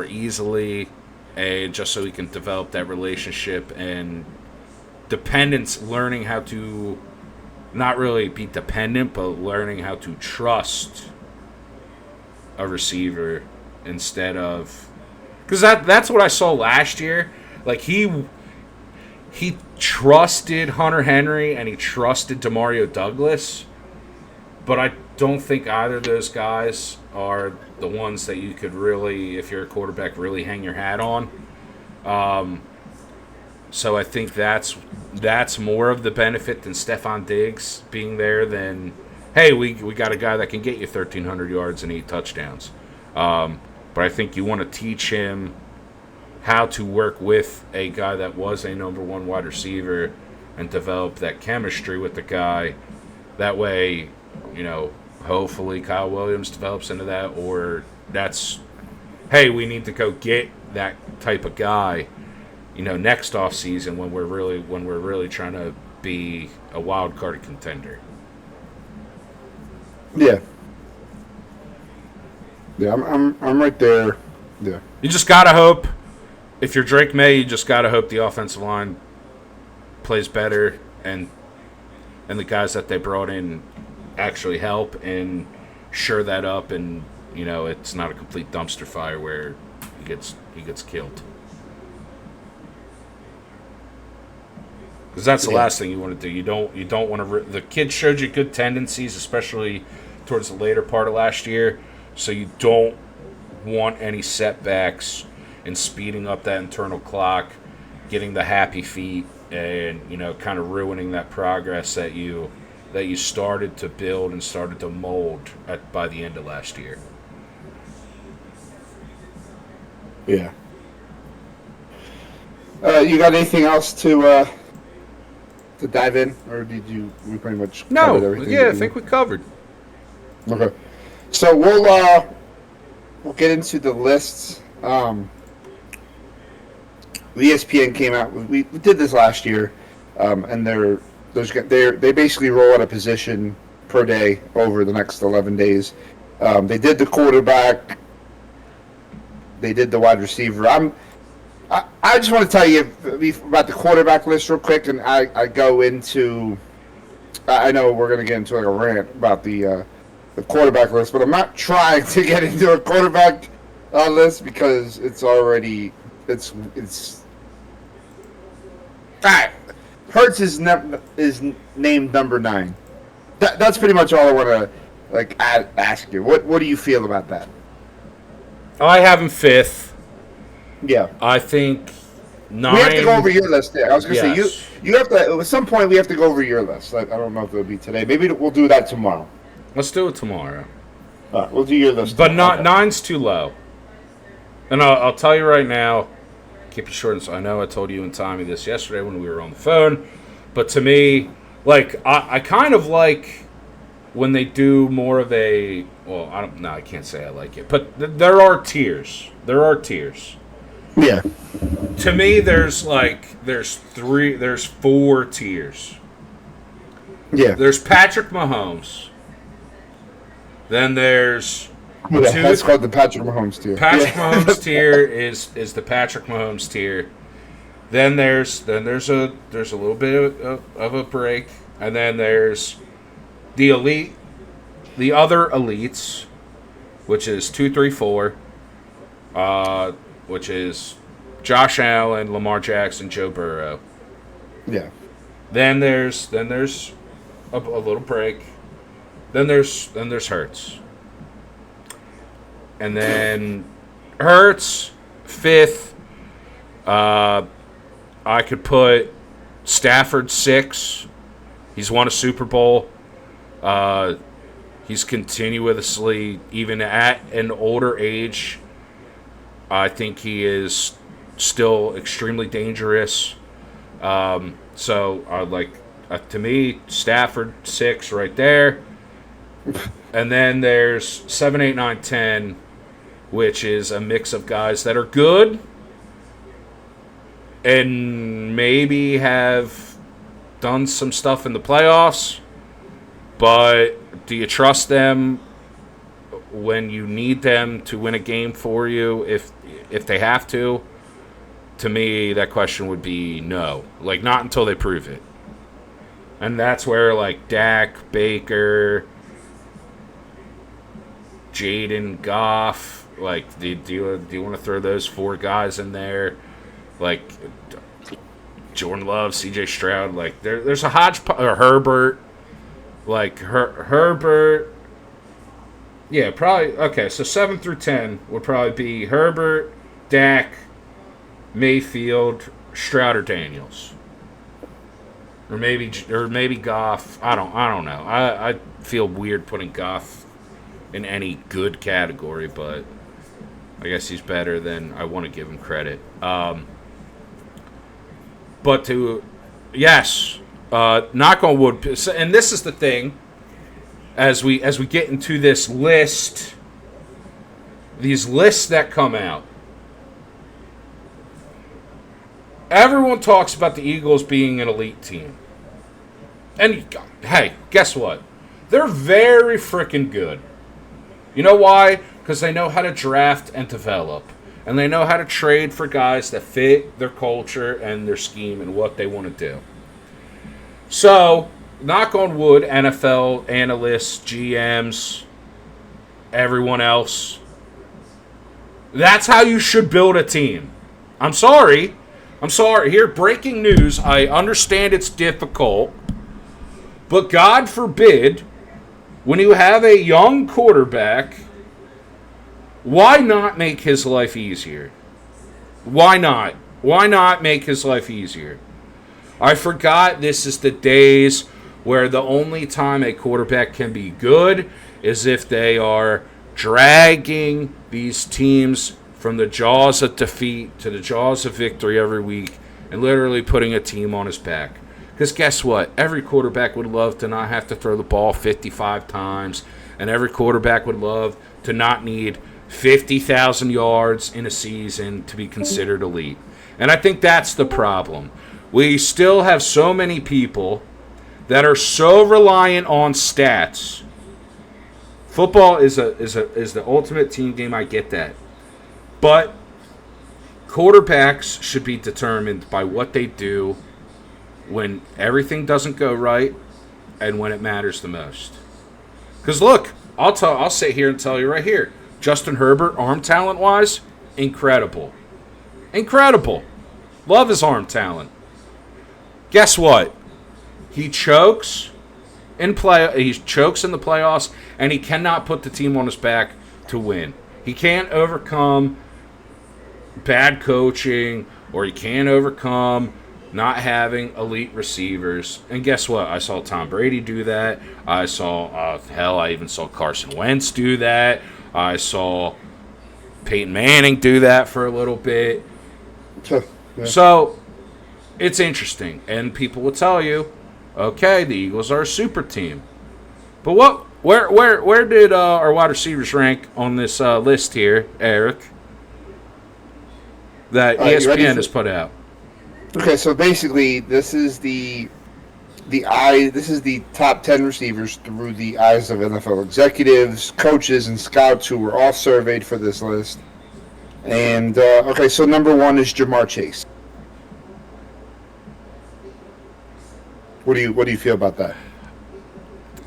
easily, and just so he can develop that relationship and dependence, learning how to not really be dependent, but learning how to trust a receiver instead of, because that's what I saw last year. Like he trusted Hunter Henry and he trusted Demario Douglas, but I don't think either of those guys are the ones that you could really, if you're a quarterback, really hang your hat on. So I think that's more of the benefit than Stephon Diggs being there than, hey, we got a guy that can get you 1,300 yards and 8 touchdowns. But I think you want to teach him how to work with a guy that was a number one wide receiver and develop that chemistry with the guy. That way, hopefully Kyle Williams develops into that, or that's, hey, we need to go get that type of guy, next offseason when we're really trying to be a wild card contender. Yeah. Yeah, I'm right there. Yeah. You just gotta hope. If you're Drake May, you just gotta hope the offensive line plays better and the guys that they brought in actually help and shore that up, and it's not a complete dumpster fire where he gets killed. Because that's the last thing you want to do. You don't want to. The kid showed you good tendencies, especially towards the later part of last year. So you don't want any setbacks in speeding up that internal clock, getting the happy feet, and kind of ruining that progress that you started to build and started to mold by the end of last year. Yeah. You got anything else to dive in, or we pretty much covered everything? Yeah, I think we covered. Okay, so we'll get into the lists. The ESPN came out. We did this last year, and they basically roll out a position per day over the next 11 days. They did the quarterback. They did the wide receiver. I just want to tell you about the quarterback list real quick, and I go into. I know we're going to get into like a rant about the quarterback list, but I'm not trying to get into a quarterback list because it's already it's. All right, Hurts is named number 9. That's pretty much all I want to ask you. What do you feel about that? I have him 5th. Yeah, I think 9. We have to go over your list there. I was going to Yes. say you have to at some point we have to go over your list. I don't know if it'll be today. Maybe we'll do that tomorrow. Let's do it tomorrow. All right, we'll do your list. But tomorrow. 9's too low. And I'll tell you right now, keep it short. I know I told you and Tommy this yesterday when we were on the phone, but to me, I kind of like when they do more of a. Well, I can't say I like it, but there are tiers. There are tiers. Yeah. To me, there's 4 tiers. Yeah. There's Patrick Mahomes. Then there's That's called the Patrick Mahomes tier. Patrick Mahomes tier is the Patrick Mahomes tier. Then there's a little bit of a break, and then there's the elite, the other elites, which is 2, 3, 4, which is Josh Allen, Lamar Jackson, Joe Burrow. Yeah. Then there's a little break. Then there's Hurts. And then Hurts 5th. I could put Stafford 6. He's won a Super Bowl. He's continuously, even at an older age, I think he is still extremely dangerous. To me, Stafford 6 right there. And then there's 7, 8, 9, 10, which is a mix of guys that are good and maybe have done some stuff in the playoffs, but do you trust them when you need them to win a game for you if they have to? To me, that question would be no. Like, not until they prove it. And that's where, like, Dak, Baker, Jaden, Goff, like, do you want to throw those 4 guys in there? Like, Jordan Love, C.J. Stroud, like, there's a hodgepodge, or Herbert. Like, Herbert, yeah, probably, okay, so 7 through 10 would probably be Herbert, Dak, Mayfield, Stroud, or Daniels. Or maybe Goff. I don't know. I feel weird putting Goff in any good category, but I guess he's better than I want to give him credit. Knock on wood. And this is the thing, as we get into this list, these lists that come out, everyone talks about the Eagles being an elite team. And, hey, guess what? They're very freaking good. You know why? Because they know how to draft and develop. And they know how to trade for guys that fit their culture and their scheme and what they want to do. So, knock on wood, NFL analysts, GMs, everyone else. That's how you should build a team. I'm sorry. Here, breaking news. I understand it's difficult. But God forbid, when you have a young quarterback, why not make his life easier? Why not? Why not make his life easier? I forgot this is the days where the only time a quarterback can be good is if they are dragging these teams from the jaws of defeat to the jaws of victory every week and literally putting a team on his back. Because guess what? Every quarterback would love to not have to throw the ball 55 times, and every quarterback would love to not need 50,000 yards in a season to be considered elite. And I think that's the problem. We still have so many people that are so reliant on stats. Football is the ultimate team game, I get that. But quarterbacks should be determined by what they do when everything doesn't go right and when it matters the most. Because look, I'll sit here and tell you right here, Justin Herbert, arm talent-wise, incredible. Incredible. Love his arm talent. Guess what? He chokes in the playoffs, and he cannot put the team on his back to win. He can't overcome bad coaching, or he can't overcome not having elite receivers. And guess what? I saw Tom Brady do that. I even saw Carson Wentz do that. I saw Peyton Manning do that for a little bit. Yeah. So, it's interesting. And people will tell you, okay, the Eagles are a super team. But where did our wide receivers rank on this list here, Eric, that ESPN has put out? Okay, so basically, this is the top 10 receivers through the eyes of NFL executives, coaches, and scouts who were all surveyed for this list. And okay, so number 1 is Jamar Chase. What do you feel about that?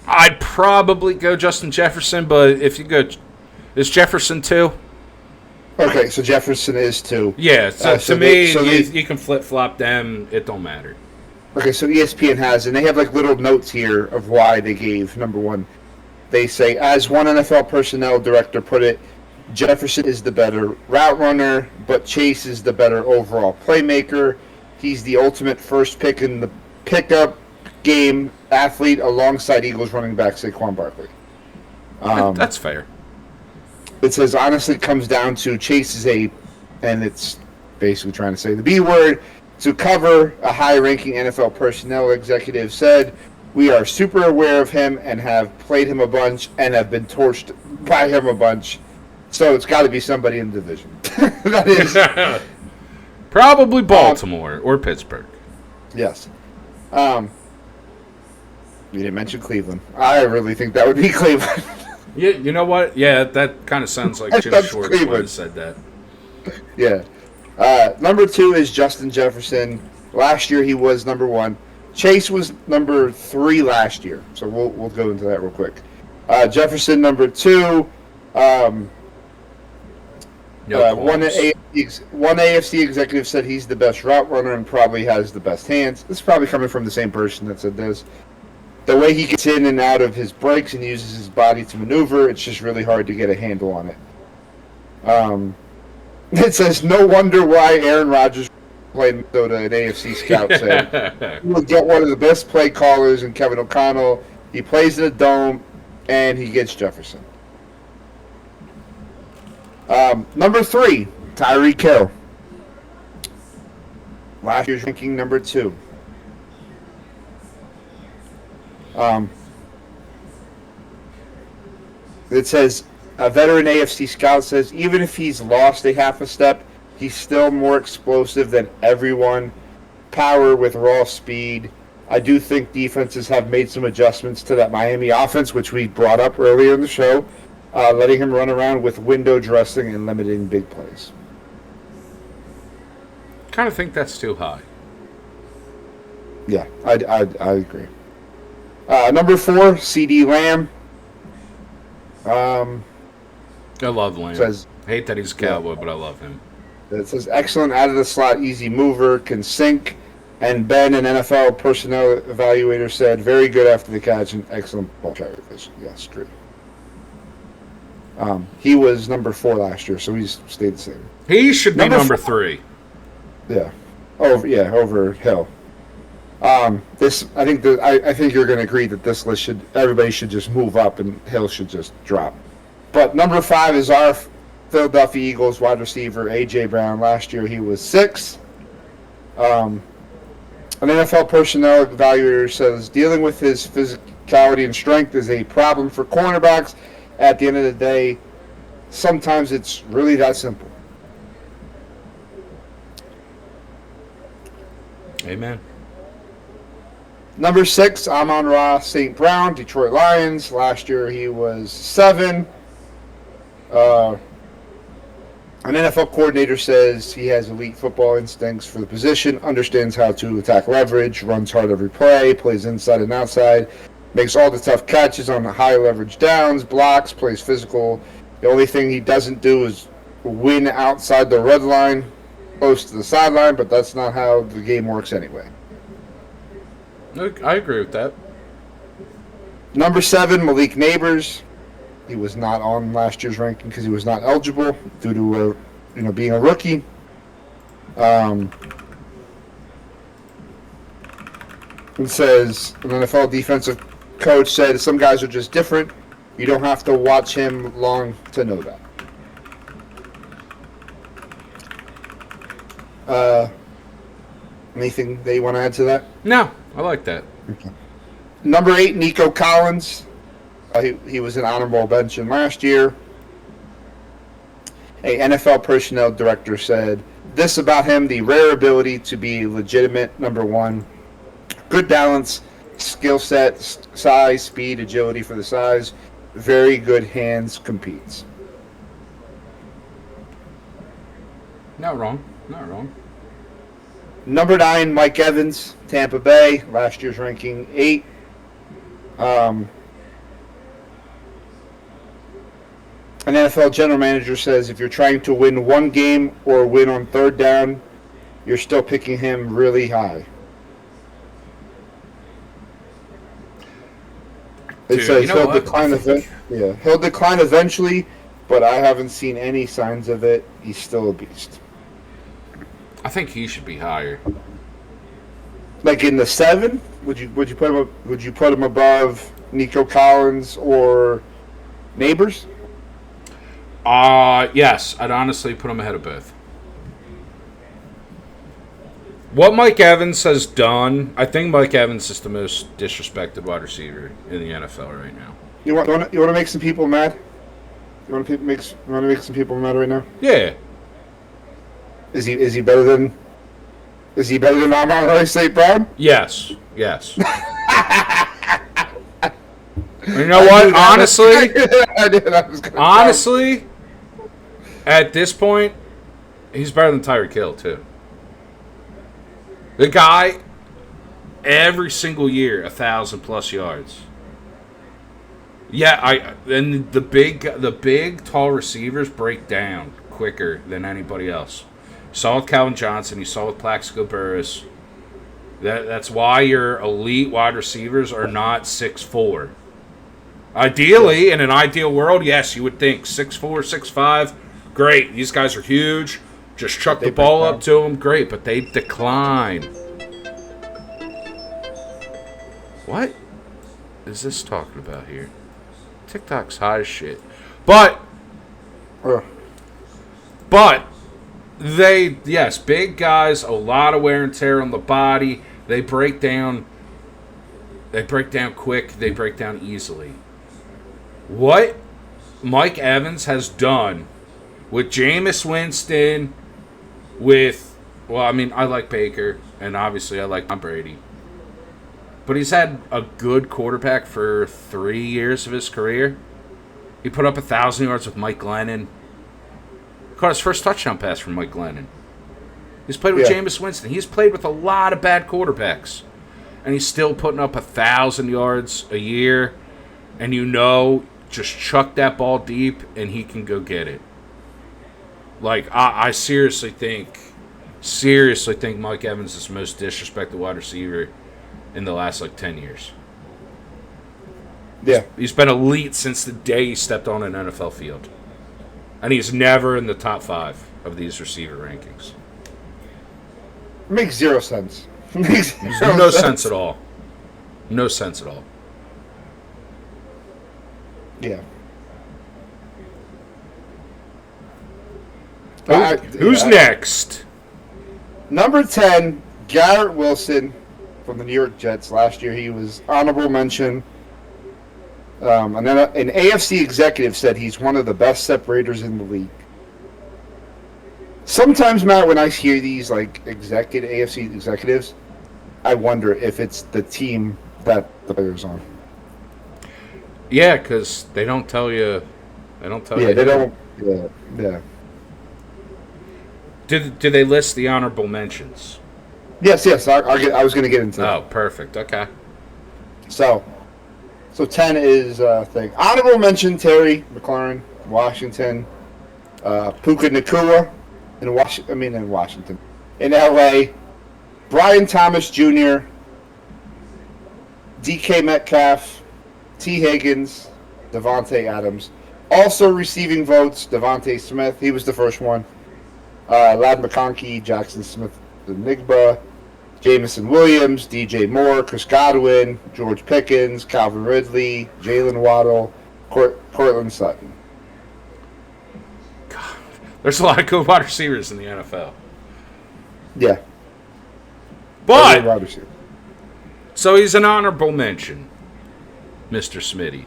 I'd probably go Justin Jefferson, but if you go, is Jefferson 2? Okay, so Jefferson is 2. Yeah, to me, you can flip-flop them. It don't matter. Okay, so ESPN has, and they have like little notes here of why they gave number 1. They say, as one NFL personnel director put it, Jefferson is the better route runner, but Chase is the better overall playmaker. He's the ultimate first pick in the pickup game athlete alongside Eagles running back Saquon Barkley. That's fair. It says, honestly, it comes down to Chase is and it's basically trying to say the B word, to cover a high-ranking NFL personnel executive said, we are super aware of him and have played him a bunch and have been torched by him a bunch. So it's got to be somebody in the division. That is... Probably Baltimore or Pittsburgh. Yes. You didn't mention Cleveland. I really think that would be Cleveland. Yeah, you know what? Yeah, that kind of sounds like Jim That's Schwartz Cleveland. would have said that. Yeah. Number 2 is Justin Jefferson. Last year he was number 1. Chase was number 3 last year. So we'll go into that real quick. Jefferson number 2. One AFC executive said he's the best route runner and probably has the best hands. This is probably coming from the same person that said this. The way he gets in and out of his breaks and uses his body to maneuver, it's just really hard to get a handle on it. It says, no wonder why Aaron Rodgers played Minnesota, an AFC scout said. He will get one of the best play callers in Kevin O'Connell. He plays in a dome, and he gets Jefferson. Number 3, Tyreek Hill. Last year's ranking number 2. It says, a veteran AFC scout says, even if he's lost a half a step, he's still more explosive than everyone. Power with raw speed. I do think defenses have made some adjustments to that Miami offense, which we brought up earlier in the show, letting him run around with window dressing and limiting big plays. Kind of think that's too high. Yeah, I agree. Number 4, CD Lamb. I love Lamb. Says, hate that he's a cowboy, but I love him. It says, excellent out of the slot, easy mover, can sink. And Ben, an NFL personnel evaluator, said, very good after the catch and excellent ball carrier vision. Yes, great. He was number 4 last year, so he's stayed the same. He should be number 3. Yeah, over Hill. I think you're going to agree that this list everybody should just move up and Hill should just drop. But number 5 is our Philadelphia Eagles wide receiver A.J. Brown. Last year he was 6. An NFL personnel evaluator says dealing with his physicality and strength is a problem for cornerbacks. At the end of the day, sometimes it's really that simple. Amen. Number 6, Amon-Ra St. Brown, Detroit Lions. Last year he was 7. An NFL coordinator says he has elite football instincts for the position, understands how to attack leverage, runs hard every play, plays inside and outside, makes all the tough catches on the high leverage downs, blocks, plays physical. The only thing he doesn't do is win outside the red line, close to the sideline, but that's not how the game works anyway. I agree with that. Number 7, Malik Neighbors. He was not on last year's ranking because he was not eligible due to being a rookie. It says an NFL defensive coach said some guys are just different. You don't have to watch him long to know that. Anything that you want to add to that? No, I like that. Okay. Number 8, Nico Collins. He was an honorable mention last year. A NFL personnel director said this about him: the rare ability to be legitimate, number 1. Good balance, skill set, size, speed, agility for the size. Very good hands, competes. Not wrong. Not wrong. Number 9, Mike Evans, Tampa Bay. Last year's ranking 8. An NFL general manager says if you're trying to win one game or win on third down, you're still picking him really high. It says he'll decline he'll decline eventually, but I haven't seen any signs of it. He's still a beast. I think he should be higher. Like in the 7, would you put him above Nico Collins or Neighbors? Yes, I'd honestly put him ahead of both. What Mike Evans has done, I think Mike Evans is the most disrespected wide receiver in the NFL right now. You want to make some people mad? You want to make some people mad right now? Yeah. Is he better than Amon St. Brown? Yes. You know what? Honestly, at this point, he's better than Tyreek Hill too. The guy, every single year, 1,000+ yards. Yeah, and the big tall receivers break down quicker than anybody else. You saw with Calvin Johnson, you saw with Plaxico Burress. That's why your elite wide receivers are not 6'4". Ideally, in an ideal world, yes, you would think 6'4", 6'5", great. These guys are huge. Just chuck the ball up to them, great. But they decline. What is this talking about here? TikTok's hot as shit. But big guys, a lot of wear and tear on the body. They break down quick, they break down easily. What Mike Evans has done with Jameis Winston, I like Baker, and obviously I like Tom Brady. But he's had a good quarterback for 3 years of his career. He put up 1,000 yards with Mike Glennon. Caught his first touchdown pass from Mike Glennon. He's played with Jameis Winston. He's played with a lot of bad quarterbacks. And he's still putting up 1,000 yards a year. And just chuck that ball deep and he can go get it. Like, I seriously think Mike Evans is the most disrespected wide receiver in the last 10 years. Yeah. He's been elite since the day he stepped on an NFL field. And he's never in the top 5 of these receiver rankings. Makes zero sense. No sense at all. No sense at all. Yeah. Who's next? Number 10, Garrett Wilson from the New York Jets. Last year he was honorable mention. And then an AFC executive said he's one of the best separators in the league. Sometimes, Matt, when I hear these AFC executives, I wonder if it's the team that the player's on. Yeah, because they don't tell you. They don't tell you. Yeah, they don't. Yeah. Did they list the honorable mentions? Yes. I was going to get into that. Oh, perfect. Okay. So 10 is thing. Honorable mention: Terry McLaurin, Washington. Puka Nacua in Washington. In LA, Brian Thomas Jr., DK Metcalf, T. Higgins, Devontae Adams. Also receiving votes: Devontae Smith. He was the first one. Ladd McConkey, Jackson Smith, Nigba, Jamison Williams, DJ Moore, Chris Godwin, George Pickens, Calvin Ridley, Jalen Waddle, Cortland Sutton. God, there's a lot of good wide receivers in the NFL. Yeah. But, so he's an honorable mention, Mr. Smitty.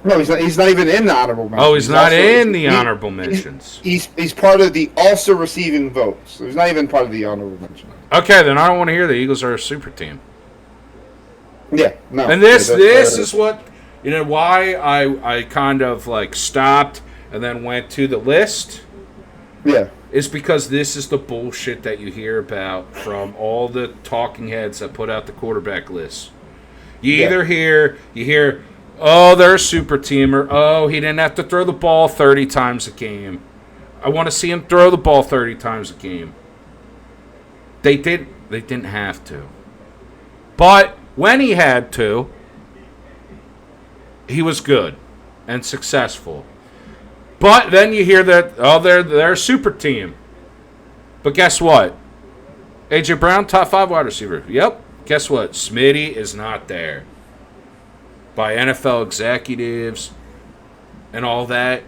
No, he's not even in the honorable mentions. Oh, he's not in the honorable mentions. He's part of the also receiving votes. So he's not even part of the honorable mention. Okay, then I don't want to hear the Eagles are a super team. Yeah, no. And this is what, why I kind of stopped and then went to the list. Yeah. Is because this is the bullshit that you hear about from all the talking heads that put out the quarterback list. You hear, oh, they're a super teamer. Oh, he didn't have to throw the ball 30 times a game. I want to see him throw the ball 30 times a game. They didn't have to. But when he had to, he was good and successful. But then you hear that, oh, they're a super team. But guess what? A.J. Brown, top 5 wide receiver. Yep. Guess what? Smitty is not there. By NFL executives and all that.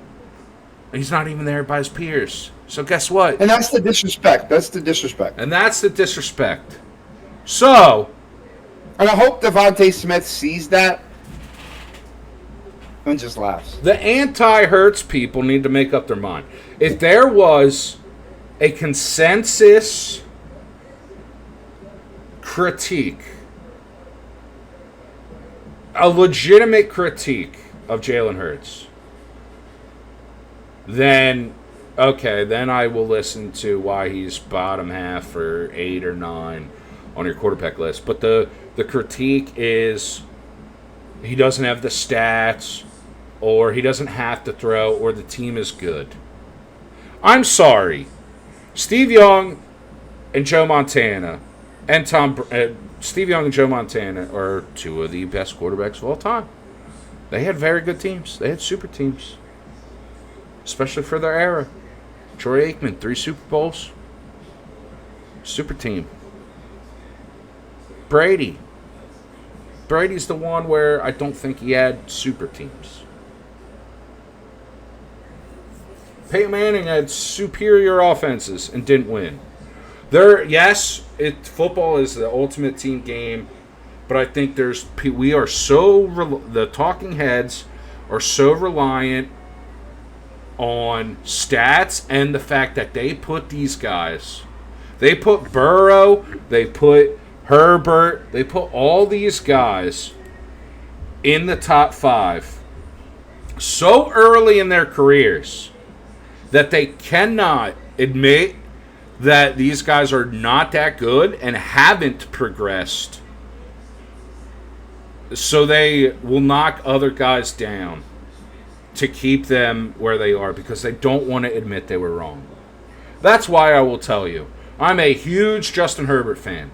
He's not even there by his peers. So guess what? And that's the disrespect. And that's the disrespect. So, and I hope Devontae Smith sees that and just laughs. The anti-Hurts people need to make up their mind. If there was a consensus critique, a legitimate critique of Jalen Hurts, then I will listen to why he's bottom half or 8 or 9 on your quarterback list. But the critique is he doesn't have the stats, or he doesn't have to throw, or the team is good. I'm sorry. Steve Young and Joe Montana Steve Young and Joe Montana are 2 of the best quarterbacks of all time. They had very good teams. They had super teams, especially for their era. Troy Aikman, 3 Super Bowls. Super team. Brady's the one where I don't think he had super teams. Peyton Manning had superior offenses and didn't win. Football is the ultimate team game, but I think the talking heads are so reliant on stats and the fact that they put these guys, they put Burrow, they put Herbert, they put all these guys in the top 5 so early in their careers that they cannot admit that these guys are not that good and haven't progressed. So they will knock other guys down to keep them where they are because they don't want to admit they were wrong. That's why I will tell you, I'm a huge Justin Herbert fan.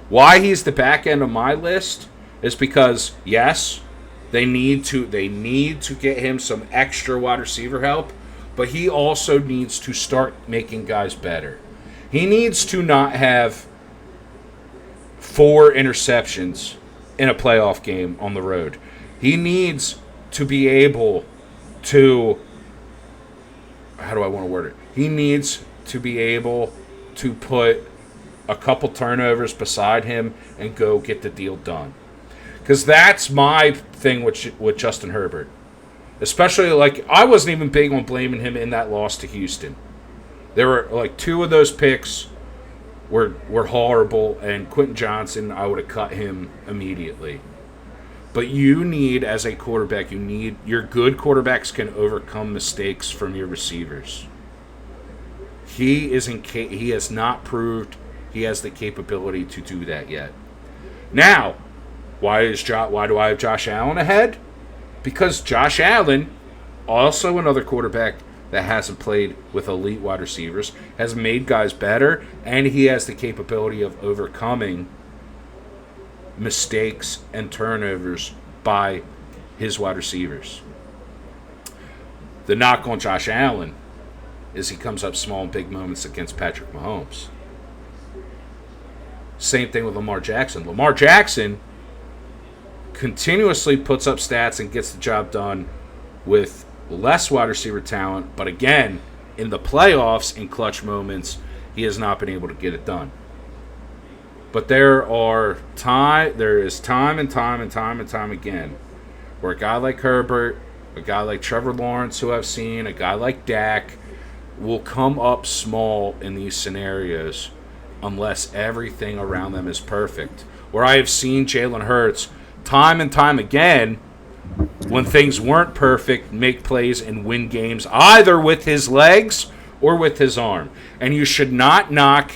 Why he's the back end of my list is because, yes, they need to get him some extra wide receiver help, but he also needs to start making guys better. He needs to not have 4 interceptions in a playoff game on the road. He needs to be able to, how do I want to word it? He needs to be able to put a couple turnovers beside him and go get the deal done. Because that's my thing with Justin Herbert. Especially, I wasn't even big on blaming him in that loss to Houston. There were, 2 of those picks were horrible, and Quentin Johnson, I would have cut him immediately. But you need, as a quarterback, your good quarterbacks can overcome mistakes from your receivers. He has not proved he has the capability to do that yet. Now, why do I have Josh Allen ahead? Because Josh Allen, also another quarterback that hasn't played with elite wide receivers, has made guys better, and he has the capability of overcoming mistakes and turnovers by his wide receivers. The knock on Josh Allen is he comes up small in big moments against Patrick Mahomes. Same thing with Lamar Jackson. Lamar Jackson continuously puts up stats and gets the job done with less wide receiver talent, but again, in the playoffs, in clutch moments, he has not been able to get it done. But there is time and time again where a guy like Herbert, a guy like Trevor Lawrence, who I've seen, a guy like Dak, will come up small in these scenarios unless everything around them is perfect. Where I have seen Jalen Hurts time and time again, when things weren't perfect, make plays and win games either with his legs or with his arm. And you should not knock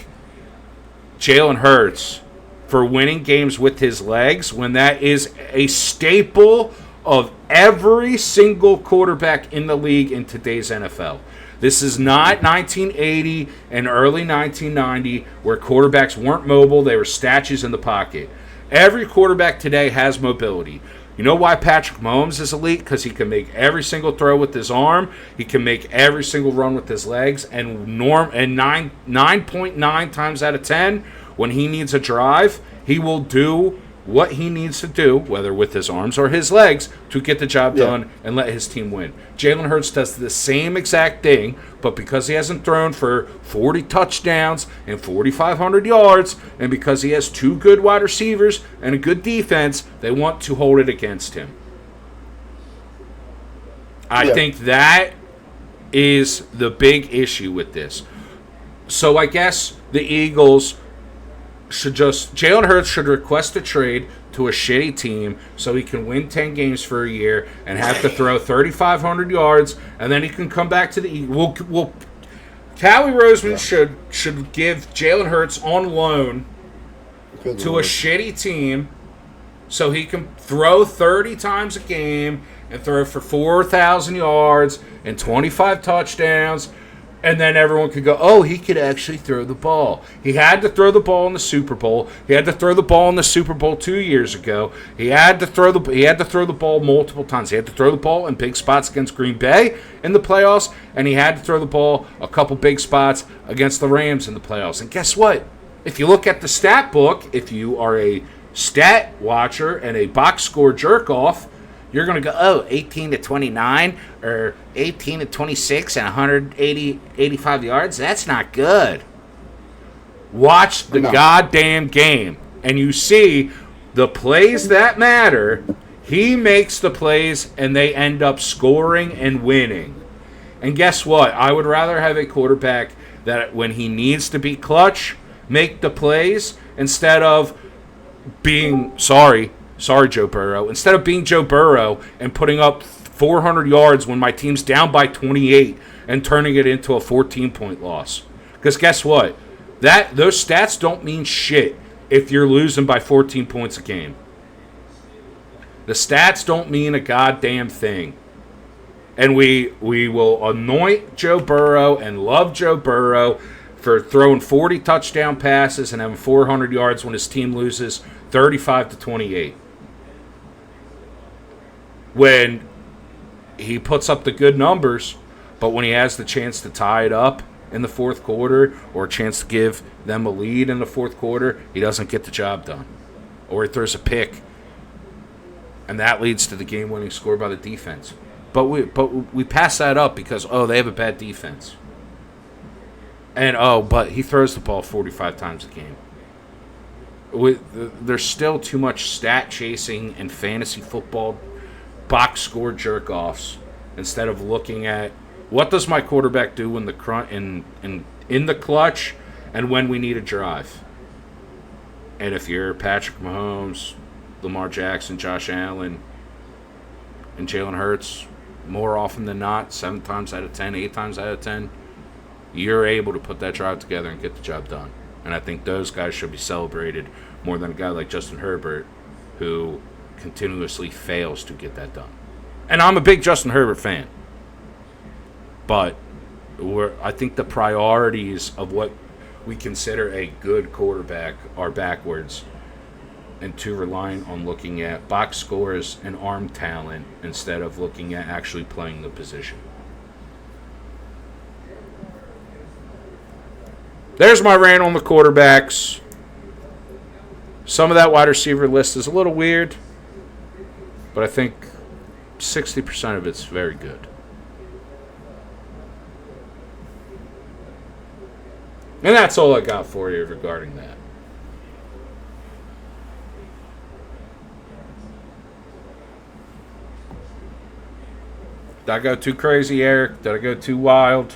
Jalen Hurts for winning games with his legs when that is a staple of every single quarterback in the league in today's NFL. This is not 1980 and early 1990 where quarterbacks weren't mobile, they were statues in the pocket. Every quarterback today has mobility. You know why Patrick Mahomes is elite? Because he can make every single throw with his arm. He can make every single run with his legs. And 9.9 times out of 10, when he needs a drive, he will do what he needs to do, whether with his arms or his legs, to get the job done and let his team win. Jalen Hurts does the same exact thing, but because he hasn't thrown for 40 touchdowns and 4,500 yards, and because he has 2 good wide receivers and a good defense, they want to hold it against him. I think that is the big issue with this. So I guess the Eagles Jalen Hurts should request a trade to a shitty team so he can win 10 games for a year and have to throw 3,500 yards, and then he can come back to the Eagles. Howie Roseman should give Jalen Hurts on loan to a shitty team so he can throw 30 times a game and throw for 4,000 yards and 25 touchdowns. And then everyone could go, oh, he could actually throw the ball. He had to throw the ball in the Super Bowl. He had to throw the ball in the Super Bowl 2 years ago. He had to throw the ball multiple times. He had to throw the ball in big spots against Green Bay in the playoffs, and he had to throw the ball a couple big spots against the Rams in the playoffs. And guess what? If you look at the stat book, if you are a stat watcher and a box score jerk off, you're going to go, 18 to 29 or 18 to 26 and 85 yards. That's not good. Watch the goddamn game, and you see the plays that matter. He makes the plays, and they end up scoring and winning. And guess what? I would rather have a quarterback that when he needs to be clutch, make the plays instead of being, sorry, Joe Burrow. Instead of being Joe Burrow and putting up 400 yards when my team's down by 28 and turning it into a 14-point loss. Because guess what? Those stats don't mean shit if you're losing by 14 points a game. The stats don't mean a goddamn thing. And we will anoint Joe Burrow and love Joe Burrow for throwing 40 touchdown passes and having 400 yards when his team loses 35 to 28. When he puts up the good numbers, but when he has the chance to tie it up in the fourth quarter or a chance to give them a lead in the fourth quarter, he doesn't get the job done. Or he throws a pick, and that leads to the game-winning score by the defense. But we pass that up because, they have a bad defense. And, but he throws the ball 45 times a game. There's still too much stat chasing and fantasy football box score jerk offs instead of looking at what does my quarterback do in the clutch and when we need a drive. And if you're Patrick Mahomes, Lamar Jackson, Josh Allen, and Jalen Hurts, more often than not, 7 times out of 10, 8 times out of 10, you're able to put that drive together and get the job done. And I think those guys should be celebrated more than a guy like Justin Herbert, who continuously fails to get that done. And I'm a big Justin Herbert fan. But I think the priorities of what we consider a good quarterback are backwards and too reliant on looking at box scores and arm talent instead of looking at actually playing the position. There's my rant on the quarterbacks. Some of that wide receiver list is a little weird, but I think 60% of it's very good. And that's all I got for you regarding that. Did I go too crazy, Eric? Did I go too wild?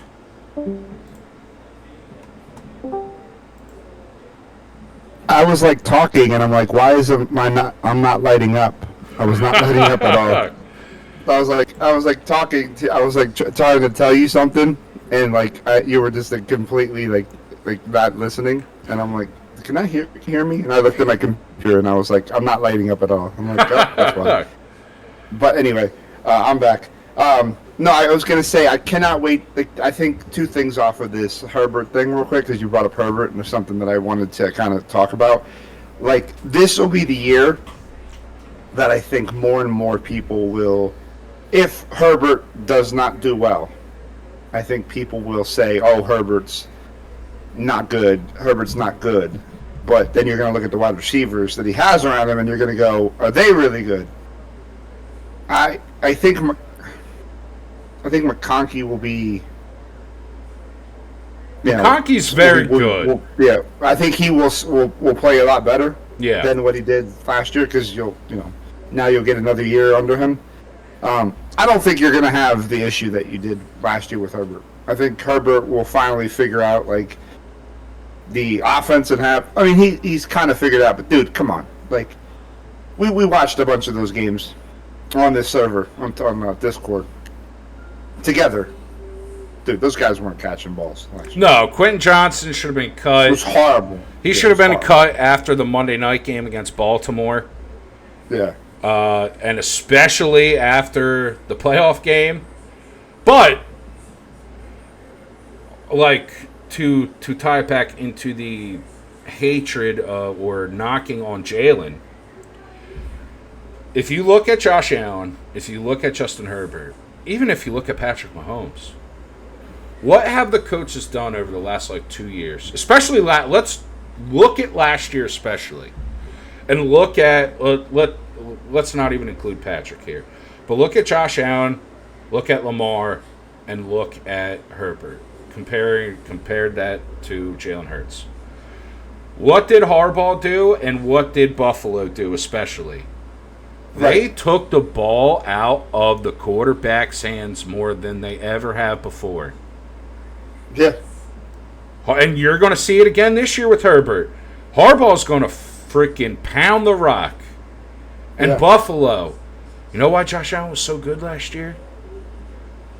I was like talking, and I'm like, why I'm not lighting up? I was not lighting up at all. I was like talking. I was like trying to tell you something, and like you were just like completely like not listening. And I'm like, can I hear me? And I looked at my computer, and I was like, I'm not lighting up at all. I'm like, oh, that's fine. But anyway, I'm back. No, I was gonna say I cannot wait. I think 2 things off of this Herbert thing real quick, because you brought up Herbert, and there's something that I wanted to kind of talk about. Like, this will be the year that I think more and more people will, if Herbert does not do well, I think people will say, "Oh, Herbert's not good. Herbert's not good." But then you're going to look at the wide receivers that he has around him, and you're going to go, "Are they really good?" I think McConkey will be. McConkey's very good. Yeah, I think he will play a lot better. Yeah. Than what he did last year, because now you'll get another year under him. I don't think you're going to have the issue that you did last year with Herbert. I think Herbert will finally figure out like the offense and have. I mean, he's kind of figured out, but dude, come on, like we watched a bunch of those games on this server on Discord together. Dude, those guys weren't catching balls last year. No, Quentin Johnson should have been cut. It was horrible. He should have been cut after the Monday night game against Baltimore. Yeah. And especially after the playoff game. But, like, to tie it back into the hatred or knocking on Jalen, if you look at Josh Allen, if you look at Justin Herbert, even if you look at Patrick Mahomes, what have the coaches done over the last, 2 years? Especially, let's look at last year especially. And look at, let's not even include Patrick here. But look at Josh Allen, look at Lamar, and look at Herbert. Compared that to Jalen Hurts. What did Harbaugh do, and what did Buffalo do especially? They took the ball out of the quarterback's hands more than they ever have before. Yeah. And you're going to see it again this year with Herbert. Harbaugh's going to freaking pound the rock. And Buffalo. You know why Josh Allen was so good last year?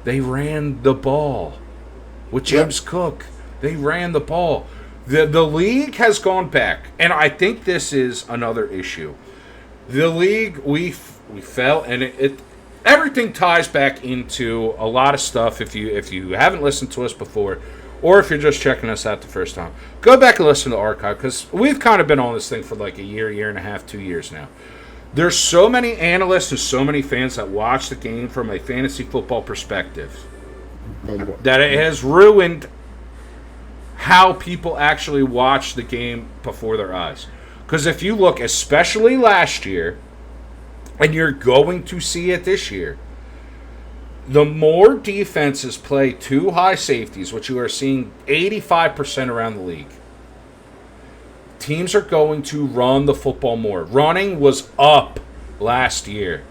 They ran the ball. With James Cook. They ran the ball. The league has gone back. And I think this is another issue. The league, we felt, and it everything ties back into a lot of stuff. If you haven't listened to us before, or if you're just checking us out the first time, go back and listen to the archive, because we've kind of been on this thing for like a year and a half, 2 years now. There's so many analysts and so many fans that watch the game from a fantasy football perspective that it has ruined how people actually watch the game before their eyes. Because if you look, especially last year, and you're going to see it this year, the more defenses play two high safeties, which you are seeing 85% around the league, teams are going to run the football more. Running was up last year.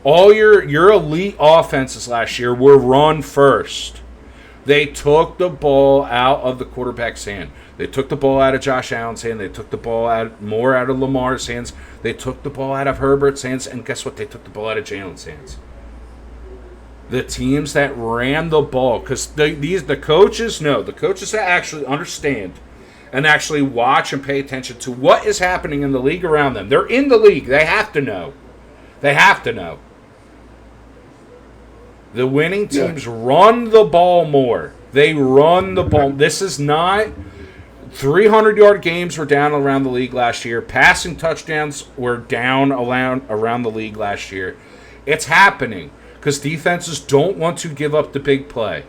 All your elite offenses last year were run first. They took the ball out of the quarterback's hand. They took the ball out of Josh Allen's hand. They took the ball more out of Lamar's hands. They took the ball out of Herbert's hands. And guess what? They took the ball out of Jalen's hands. The teams that ran the ball, because the coaches know, the coaches that actually understand and actually watch and pay attention to what is happening in the league around them. They're in the league. They have to know. They have to know. The winning teams run the ball more. They run the ball. This is not 300-yard games were down around the league last year. Passing touchdowns were down around the league last year. It's happening because defenses don't want to give up the big play.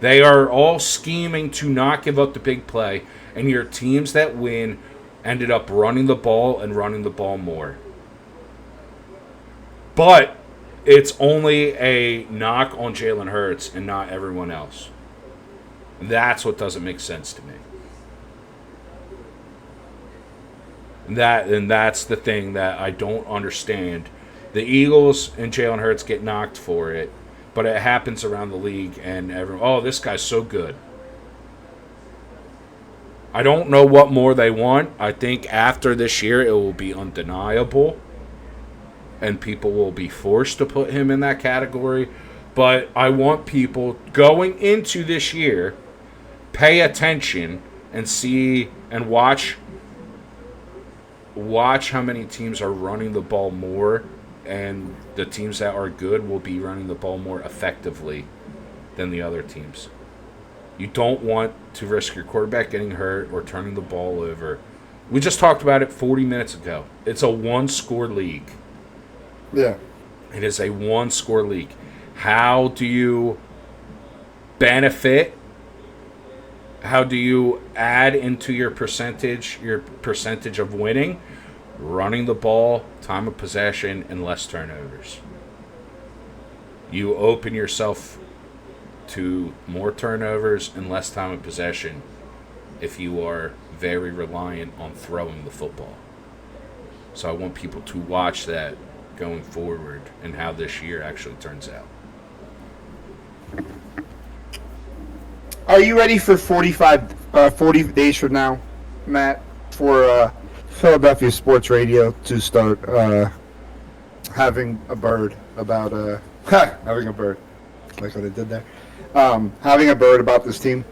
They are all scheming to not give up the big play, and your teams that win ended up running the ball and running the ball more. But it's only a knock on Jalen Hurts and not everyone else. That's what doesn't make sense to me. And that's the thing that I don't understand. The Eagles and Jalen Hurts get knocked for it, but it happens around the league, and everyone, this guy's so good. I don't know what more they want. I think after this year, it will be undeniable, and people will be forced to put him in that category. But I want people going into this year, pay attention and see and watch how many teams are running the ball more, and the teams that are good will be running the ball more effectively than the other teams. You don't want to risk your quarterback getting hurt or turning the ball over. We just talked about it 40 minutes ago. It's a one-score league. Yeah. It is a one-score league. How do you benefit? How do you add into your percentage of winning? Running the ball, time of possession, and less turnovers. You open yourself to more turnovers and less time of possession if you are very reliant on throwing the football. So I want people to watch that going forward and how this year actually turns out. Are you ready for 40 days from now, Matt, for Philadelphia Sports Radio to start having a bird about having a bird, like what I did there, having a bird about this team?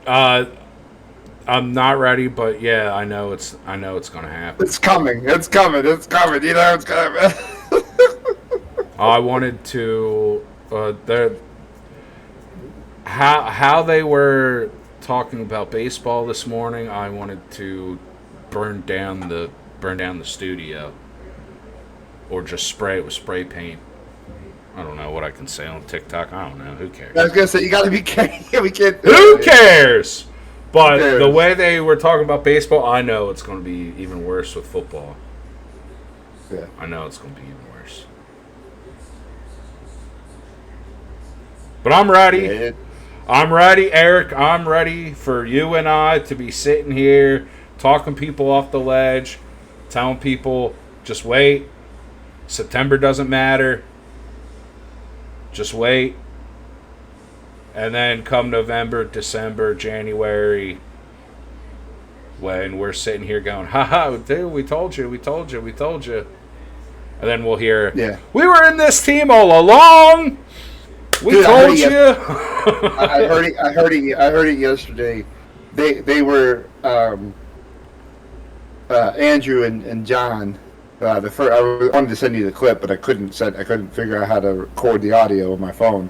I'm not ready, but yeah, I know it's gonna happen. It's coming. It's coming. It's coming. You know it's coming. I wanted to how they were talking about baseball this morning. I wanted to burn down the studio, or just spray it with spray paint. I don't know what I can say on TikTok. I don't know. Who cares? I was gonna say you got to be careful. We can't. Who cares? But the way they were talking about baseball, I know it's going to be even worse with football. Yeah. I know it's going to be even worse. But I'm ready. Yeah. I'm ready, Eric. I'm ready for you and I to be sitting here talking people off the ledge, telling people, just wait. September doesn't matter. Just wait. And then come November, December, January, when we're sitting here going, ha, dude, we told you. And then we'll hear, we were in this team all along. We Dude, told you. I heard it yesterday. They were Andrew and John. I wanted to send you the clip, but I couldn't figure out how to record the audio on my phone.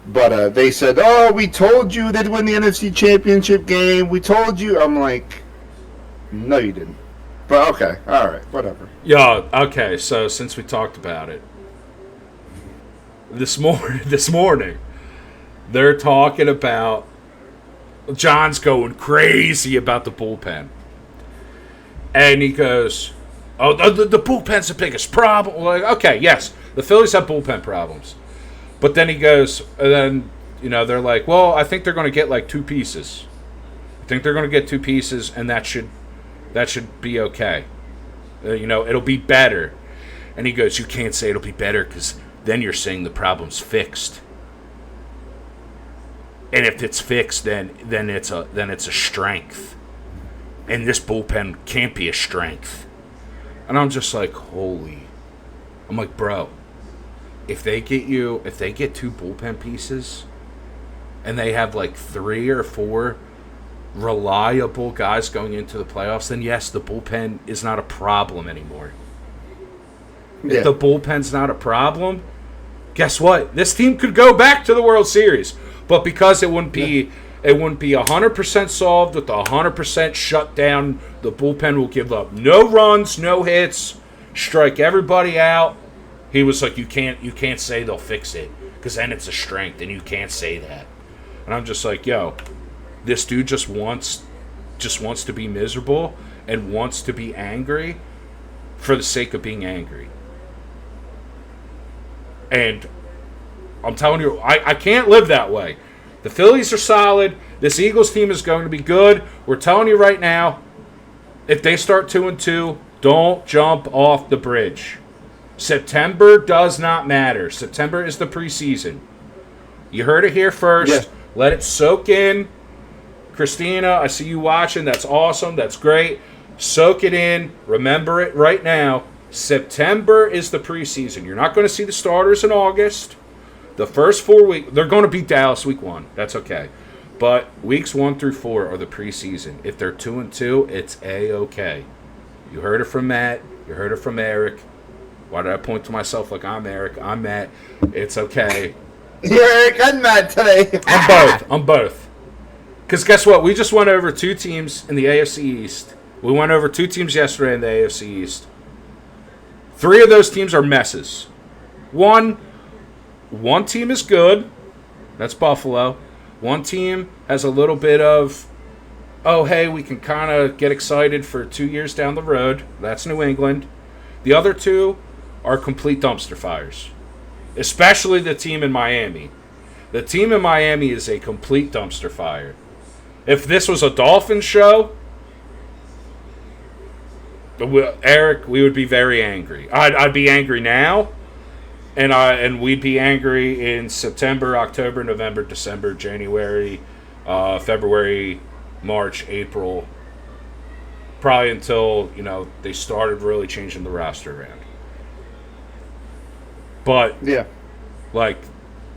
But they said, "Oh, we told you they'd win the NFC Championship game. We told you." I'm like, "No, you didn't." But okay, all right, whatever. Yeah. Okay. So since we talked about it this morning, they're talking about John's going crazy about the bullpen, and he goes, "Oh, the bullpen's the biggest problem." Like, okay, yes, the Phillies have bullpen problems. But then he goes, and then, they're like, well, I think they're going to get like two pieces. I think they're going to get two pieces, and that should be okay. It'll be better. And he goes, you can't say it'll be better because then you're saying the problem's fixed. And if it's fixed, then it's a strength. And this bullpen can't be a strength. And I'm just like, I'm like, bro. If they get two bullpen pieces and they have like 3 or 4 reliable guys going into the playoffs, then yes, the bullpen is not a problem anymore. Yeah. If the bullpen's not a problem, guess what? This team could go back to the World Series. But because it wouldn't be 100% solved with 100% shut down, the bullpen will give up no runs, no hits, strike everybody out. He was like, you can't say they'll fix it because then it's a strength, and you can't say that. And I'm just like, yo, this dude just wants to be miserable and wants to be angry for the sake of being angry. And I'm telling you, I can't live that way. The Phillies are solid. This Eagles team is going to be good. We're telling you right now, if they start 2-2, don't jump off the bridge. September does not matter. September is the preseason. You heard it here first. Yeah. Let it soak in. Christina, I see you watching. That's awesome. That's great. Soak it in. Remember it right now. September is the preseason. You're not going to see the starters in August. The first 4 weeks, they're going to beat Dallas week 1. That's okay. But weeks 1 through 4 are the preseason. If they're 2-2, it's A-okay. You heard it from Matt. You heard it from Eric. Why did I point to myself like I'm Eric? I'm Matt. It's okay. You're Eric and Matt today. I'm both. Because guess what? We just went over 2 teams in the AFC East We went over 2 teams yesterday in the AFC East. 3 of those teams are messes. One team is good. That's Buffalo. One team has a little bit of, oh, hey, we can kind of get excited for 2 years down the road. That's New England. The other 2 are complete dumpster fires, especially the team in Miami. The team in Miami is a complete dumpster fire. If this was a Dolphins show, Eric, we would be very angry. I'd be angry now, and we'd be angry in September, October, November, December, January, February, March, April, probably until they started really changing the roster around. But Yeah. like,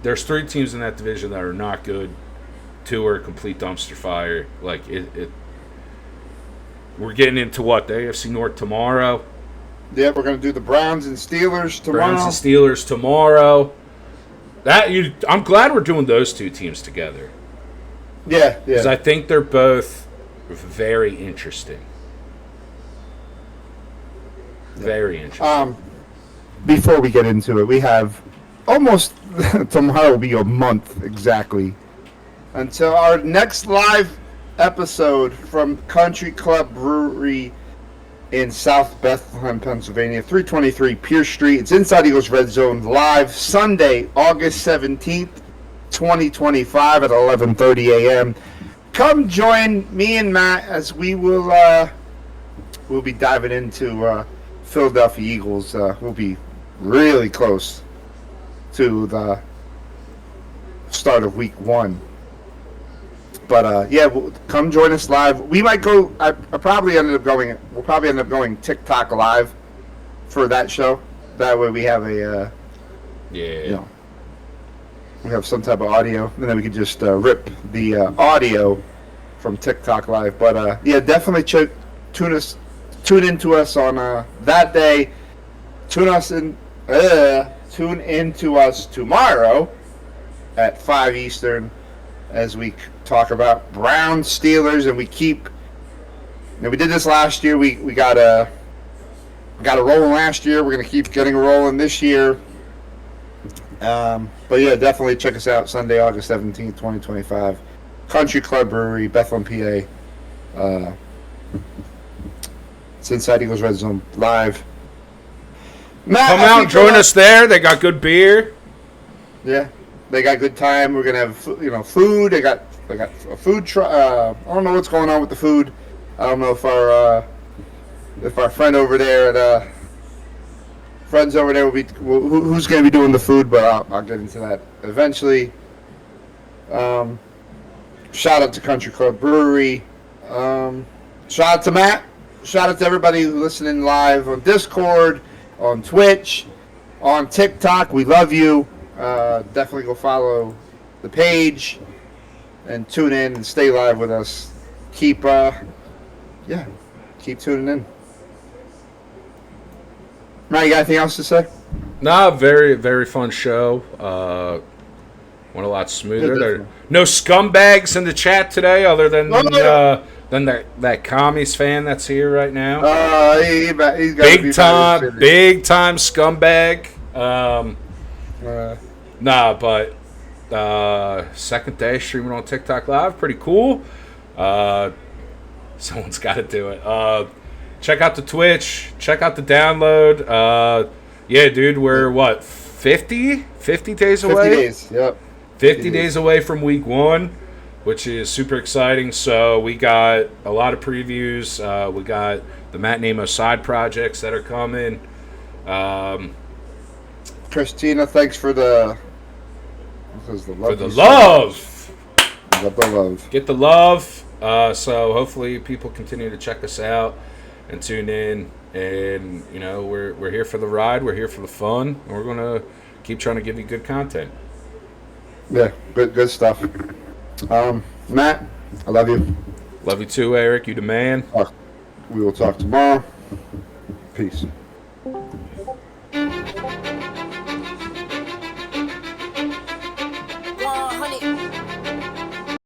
there's 3 teams in that division that are not good. 2 are a complete dumpster fire. Like we're getting into what, the AFC North tomorrow. Yeah, we're gonna do the Browns and Steelers tomorrow. Browns and Steelers tomorrow. I'm glad we're doing those 2 teams together. Yeah, Because yeah. I think they're both very interesting. Very interesting. Before we get into it, we have almost tomorrow will be a month exactly until our next live episode from Country Club Brewery in South Bethlehem, Pennsylvania, 323 Pierce Street. It's Inside Eagles Red Zone live Sunday, August 17th, 2025 at 11:30 a.m. Come join me and Matt as we'll be diving into Philadelphia Eagles. We'll be really close to the start of week 1. But yeah, come join us live. We might go. We'll probably end up going TikTok live for that show. That way we have a we have some type of audio, and then we can just rip the audio from TikTok live. But yeah, definitely tune into us on that day. Tune into us tomorrow at 5 Eastern as we talk about Browns, Steelers, and we did this last year. We got a rolling last year. We're gonna keep getting a rolling this year. But yeah, definitely check us out Sunday, August 17th, 2025. Country Club Brewery, Bethlehem, PA. It's Inside Eagles Red Zone live. Matt, Come out and join us there. They got good beer. Yeah, they got good time. We're gonna have food. They got a food truck. I don't know what's going on with the food. I don't know if our friend over there friends over there will be who's gonna be doing the food, but I'll get into that eventually. Shout out to Country Club Brewery. Shout out to Matt. Shout out to everybody listening live on Discord, on Twitch, on TikTok. We love you. Definitely go follow the page and tune in and stay live with us. Keep tuning in. Matt, you got anything else to say? Nah, very, very fun show. Went a lot smoother. Yeah, There no scumbags in the chat today, other than that commies fan that's here right now. He's got Big time scumbag. Nah, but second day streaming on TikTok Live, pretty cool. Someone's got to do it. Check out the Twitch. Check out the download. Yeah, dude, we're what, 50 days away? 50 days, yep. 50 days away from week 1, which is super exciting. So we got a lot of previews. We got the Matt Nemo side projects that are coming. Christina, thanks for the love. Got the love. Get the love. So hopefully people continue to check us out and tune in. And we're here for the ride. We're here for the fun. And we're gonna keep trying to give you good content. Yeah, good stuff. Matt, I love you. Love you too, Eric. You the man. We will talk tomorrow. Peace.